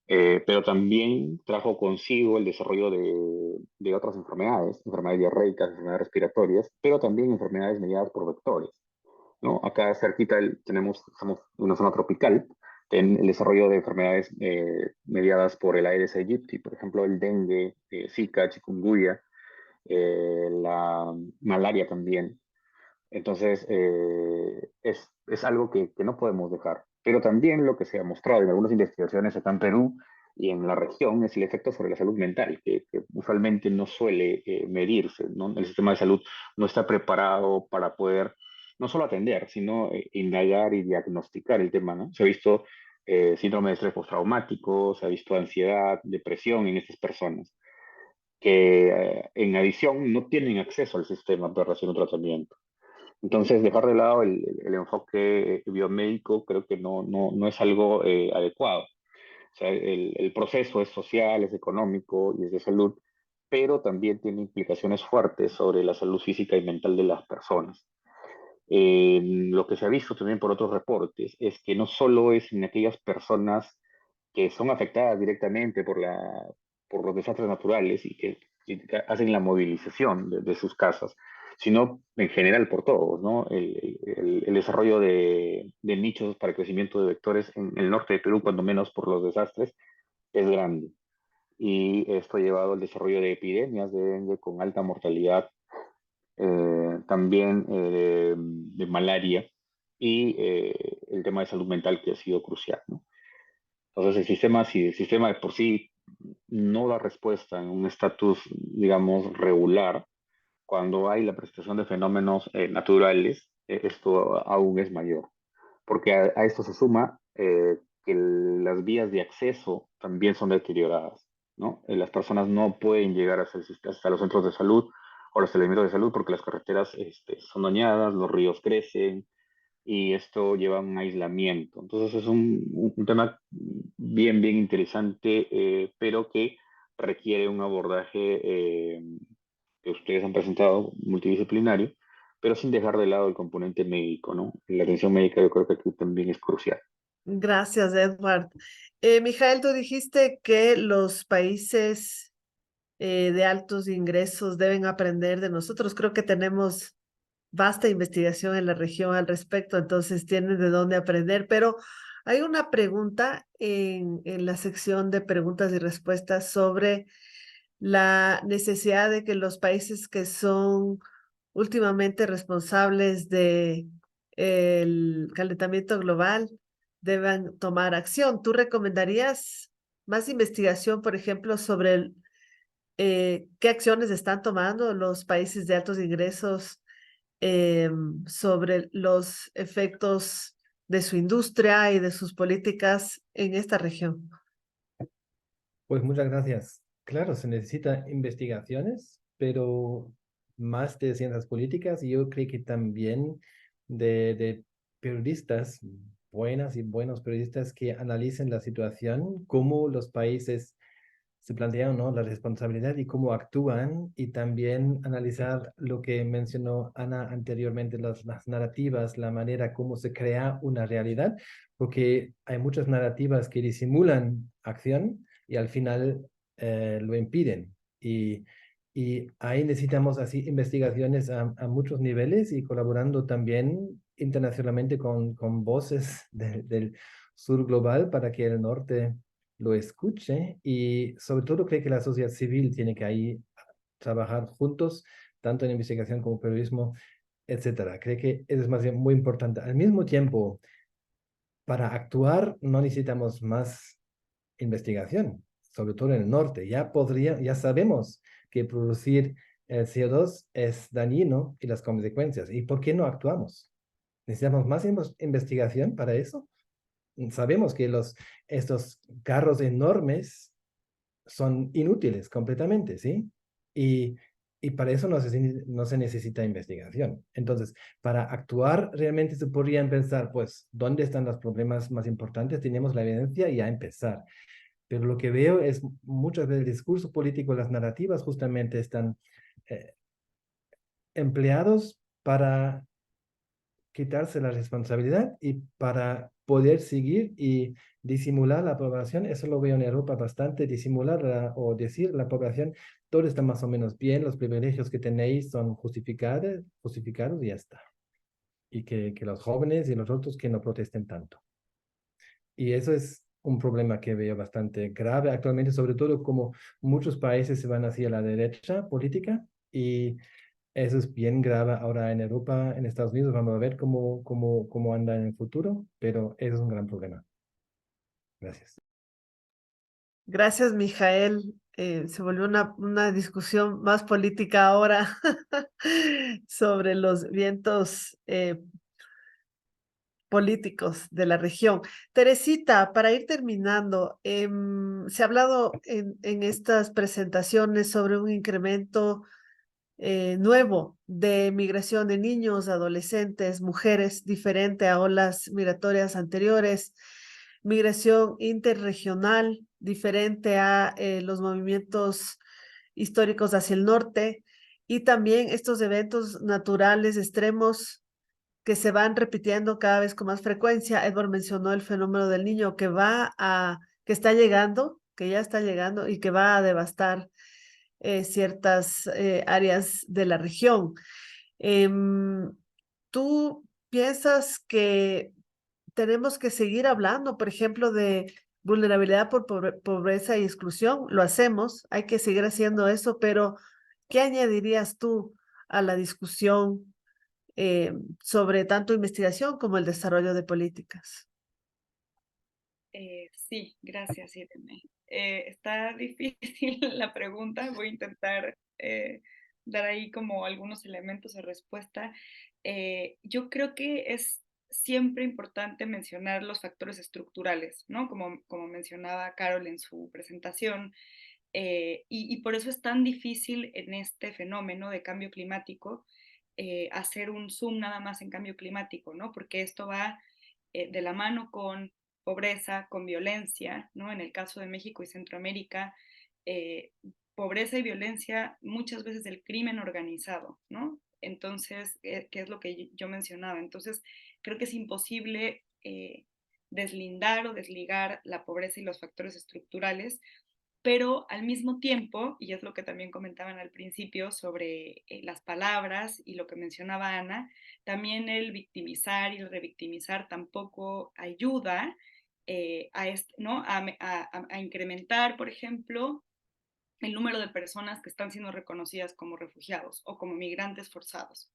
Pero también trajo consigo el desarrollo de otras enfermedades diarreicas, enfermedades respiratorias, pero también enfermedades mediadas por vectores, ¿no? Acá cerquita estamos en una zona tropical, en el desarrollo de enfermedades mediadas por el Aedes aegypti, por ejemplo, el dengue, Zika, chikungunya, la malaria también. Entonces, es algo que no podemos dejar. Pero también lo que se ha mostrado en algunas investigaciones acá en Perú y en la región es el efecto sobre la salud mental, que usualmente no suele medirse, ¿no? El sistema de salud no está preparado para poder no solo atender, sino indagar y diagnosticar el tema, ¿no? Se ha visto síndrome de estrés postraumático, se ha visto ansiedad, depresión en estas personas, que en adición no tienen acceso al sistema para recibir un tratamiento. Entonces, dejar de lado el enfoque biomédico creo que no es algo adecuado. O sea, el proceso es social, es económico y es de salud, pero también tiene implicaciones fuertes sobre la salud física y mental de las personas. Lo que se ha visto también por otros reportes es que no solo es en aquellas personas que son afectadas directamente por los desastres naturales y que hacen la movilización de sus casas, sino en general por todos, ¿no? El desarrollo de nichos para crecimiento de vectores en el norte de Perú, cuando menos por los desastres, es grande. Y esto ha llevado al desarrollo de epidemias de dengue con alta mortalidad, también de malaria y el tema de salud mental, que ha sido crucial, ¿no? Entonces si el sistema de por sí no da respuesta en un estatus, digamos, regular, cuando hay la presentación de fenómenos naturales, esto aún es mayor, porque a esto se suma que las vías de acceso también son deterioradas, ¿no? Las personas no pueden llegar hasta los centros de salud o los elementos de salud porque las carreteras son dañadas, los ríos crecen y esto lleva a un aislamiento. Entonces es un tema bien, bien interesante, pero que requiere un abordaje que ustedes han presentado, multidisciplinario, pero sin dejar de lado el componente médico, ¿no? La atención médica yo creo que aquí también es crucial. Gracias, Edward. Mijael, tú dijiste que los países de altos ingresos deben aprender de nosotros. Creo que tenemos vasta investigación en la región al respecto, entonces tienen de dónde aprender, pero hay una pregunta en la sección de preguntas y respuestas sobre la necesidad de que los países que son últimamente responsables de el calentamiento global deban tomar acción. ¿Tú recomendarías más investigación, por ejemplo, sobre qué acciones están tomando los países de altos ingresos sobre los efectos de su industria y de sus políticas en esta región? Pues muchas gracias. Claro, se necesita investigaciones, pero más de ciencias políticas y yo creo que también de periodistas, buenas y buenos periodistas que analicen la situación, cómo los países se plantean, ¿no?, la responsabilidad y cómo actúan, y también analizar lo que mencionó Ana anteriormente, las narrativas, la manera como se crea una realidad, porque hay muchas narrativas que disimulan acción y al final lo impiden. Y ahí necesitamos así investigaciones a muchos niveles y colaborando también internacionalmente con voces del sur global para que el norte lo escuche, y sobre todo creo que la sociedad civil tiene que ahí trabajar juntos, tanto en investigación como periodismo, etcétera. Creo que eso es más bien muy importante. Al mismo tiempo, para actuar no necesitamos más investigación, sobre todo en el norte. Ya sabemos que producir CO2 es dañino y las consecuencias. ¿Y por qué no actuamos? ¿Necesitamos más investigación para eso? Sabemos que estos carros enormes son inútiles completamente, ¿sí? Y para eso no se necesita investigación. Entonces, para actuar realmente se podrían pensar, pues, ¿dónde están los problemas más importantes? Tenemos la evidencia y ya empezar. Pero lo que veo es muchas veces el discurso político, las narrativas justamente están empleados para quitarse la responsabilidad y para poder seguir y disimular la población. Eso lo veo en Europa bastante, disimular o decir la población, todo está más o menos bien, los privilegios que tenéis son justificados y ya está. Y que los jóvenes y los otros que no protesten tanto. Y eso es un problema que veo bastante grave actualmente, sobre todo como muchos países se van hacia la derecha política, y eso es bien grave ahora en Europa, en Estados Unidos. Vamos a ver cómo anda en el futuro, pero eso es un gran problema. Gracias. Gracias, Mijael. Se volvió una discusión más política ahora sobre los vientos políticos de la región. Teresita, para ir terminando, se ha hablado en estas presentaciones sobre un incremento nuevo de migración de niños, adolescentes, mujeres, diferente a olas migratorias anteriores, migración interregional, diferente a los movimientos históricos hacia el norte, y también estos eventos naturales extremos que se van repitiendo cada vez con más frecuencia. Edward mencionó el fenómeno del niño que está llegando, que ya está llegando y que va a devastar ciertas áreas de la región. ¿Tú piensas que tenemos que seguir hablando, por ejemplo, de vulnerabilidad por pobreza y exclusión? Lo hacemos, hay que seguir haciendo eso, pero ¿qué añadirías tú a la discusión sobre tanto investigación como el desarrollo de políticas? Sí, gracias, Irene. Está difícil la pregunta, voy a intentar dar ahí como algunos elementos de respuesta. Yo creo que es siempre importante mencionar los factores estructurales, ¿no? Como mencionaba Carol en su presentación, y por eso es tan difícil en este fenómeno de cambio climático hacer un zoom nada más en cambio climático, ¿no? Porque esto va de la mano con pobreza, con violencia, ¿no? En el caso de México y Centroamérica, pobreza y violencia muchas veces del crimen organizado, ¿no? Entonces, ¿qué es lo que yo mencionaba? Entonces, creo que es imposible deslindar o desligar la pobreza y los factores estructurales, pero al mismo tiempo, y es lo que también comentaban al principio sobre las palabras y lo que mencionaba Ana, también el victimizar y el revictimizar tampoco ayuda ¿no? a incrementar, por ejemplo, el número de personas que están siendo reconocidas como refugiados o como migrantes forzados.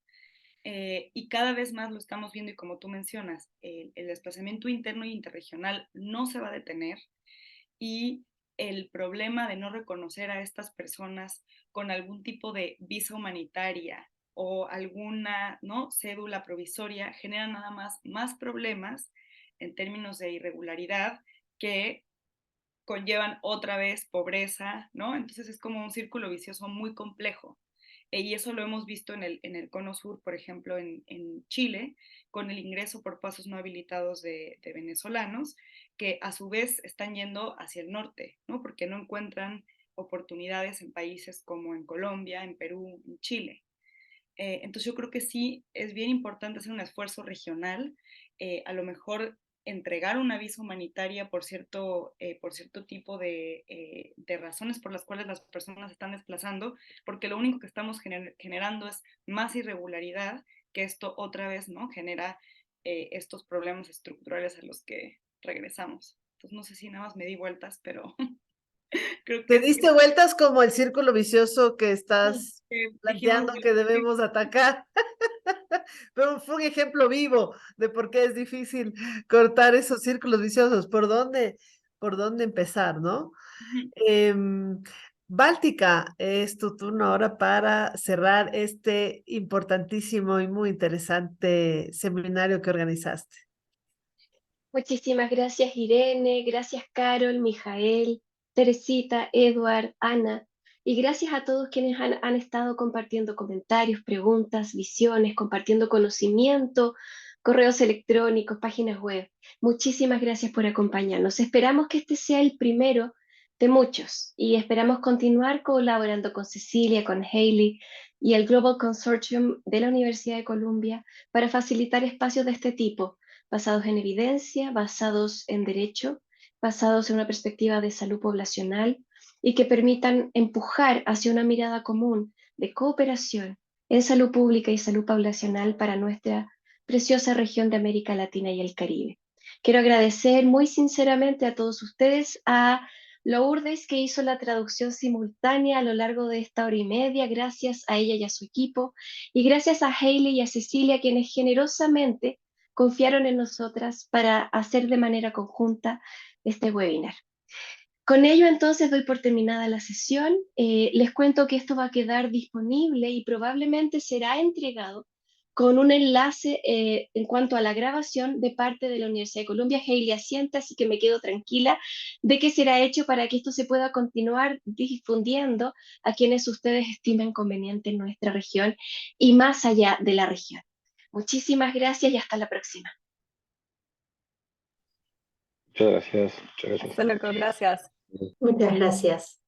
Y cada vez más lo estamos viendo, y como tú mencionas, el desplazamiento interno e interregional no se va a detener, y el problema de no reconocer a estas personas con algún tipo de visa humanitaria o alguna, ¿no?, cédula provisoria genera nada más problemas en términos de irregularidad que conllevan otra vez pobreza, ¿no? Entonces es como un círculo vicioso muy complejo. Y eso lo hemos visto en el Cono Sur, por ejemplo, en Chile, con el ingreso por pasos no habilitados de venezolanos, que a su vez están yendo hacia el norte, ¿no? Porque no encuentran oportunidades en países como en Colombia, en Perú, en Chile. Entonces yo creo que sí es bien importante hacer un esfuerzo regional, a lo mejor entregar una visa humanitaria por cierto tipo de razones por las cuales las personas se están desplazando, porque lo único que estamos generando es más irregularidad, que esto otra vez, ¿no?, genera estos problemas estructurales a los que regresamos. Entonces no sé si nada más me di vueltas, pero creo Te que diste vueltas como el círculo vicioso que estás dijimos, planteando que debemos atacar. Pero fue un ejemplo vivo de por qué es difícil cortar esos círculos viciosos. ¿Por dónde empezar, no? Báltica, es tu turno ahora para cerrar este importantísimo y muy interesante seminario que organizaste. Muchísimas gracias, Irene, gracias, Carol, Mijael, Teresita, Edward, Ana, y gracias a todos quienes han estado compartiendo comentarios, preguntas, visiones, compartiendo conocimiento, correos electrónicos, páginas web. Muchísimas gracias por acompañarnos. Esperamos que este sea el primero de muchos y esperamos continuar colaborando con Cecilia, con Hailey y el Global Consortium de la Universidad de Columbia para facilitar espacios de este tipo, basados en evidencia, basados en derecho, basados en una perspectiva de salud poblacional y que permitan empujar hacia una mirada común de cooperación en salud pública y salud poblacional para nuestra preciosa región de América Latina y el Caribe. Quiero agradecer muy sinceramente a todos ustedes, a Lourdes, que hizo la traducción simultánea a lo largo de esta hora y media, gracias a ella y a su equipo, y gracias a Hailey y a Cecilia, quienes generosamente confiaron en nosotras para hacer de manera conjunta este webinar. Con ello entonces doy por terminada la sesión. Les cuento que esto va a quedar disponible y probablemente será entregado con un enlace en cuanto a la grabación de parte de la Universidad de Columbia. Hailey asiente, así que me quedo tranquila de que será hecho para que esto se pueda continuar difundiendo a quienes ustedes estimen conveniente en nuestra región y más allá de la región. Muchísimas gracias y hasta la próxima. Muchas gracias. Muchas gracias. Hasta luego, gracias. Muchas gracias.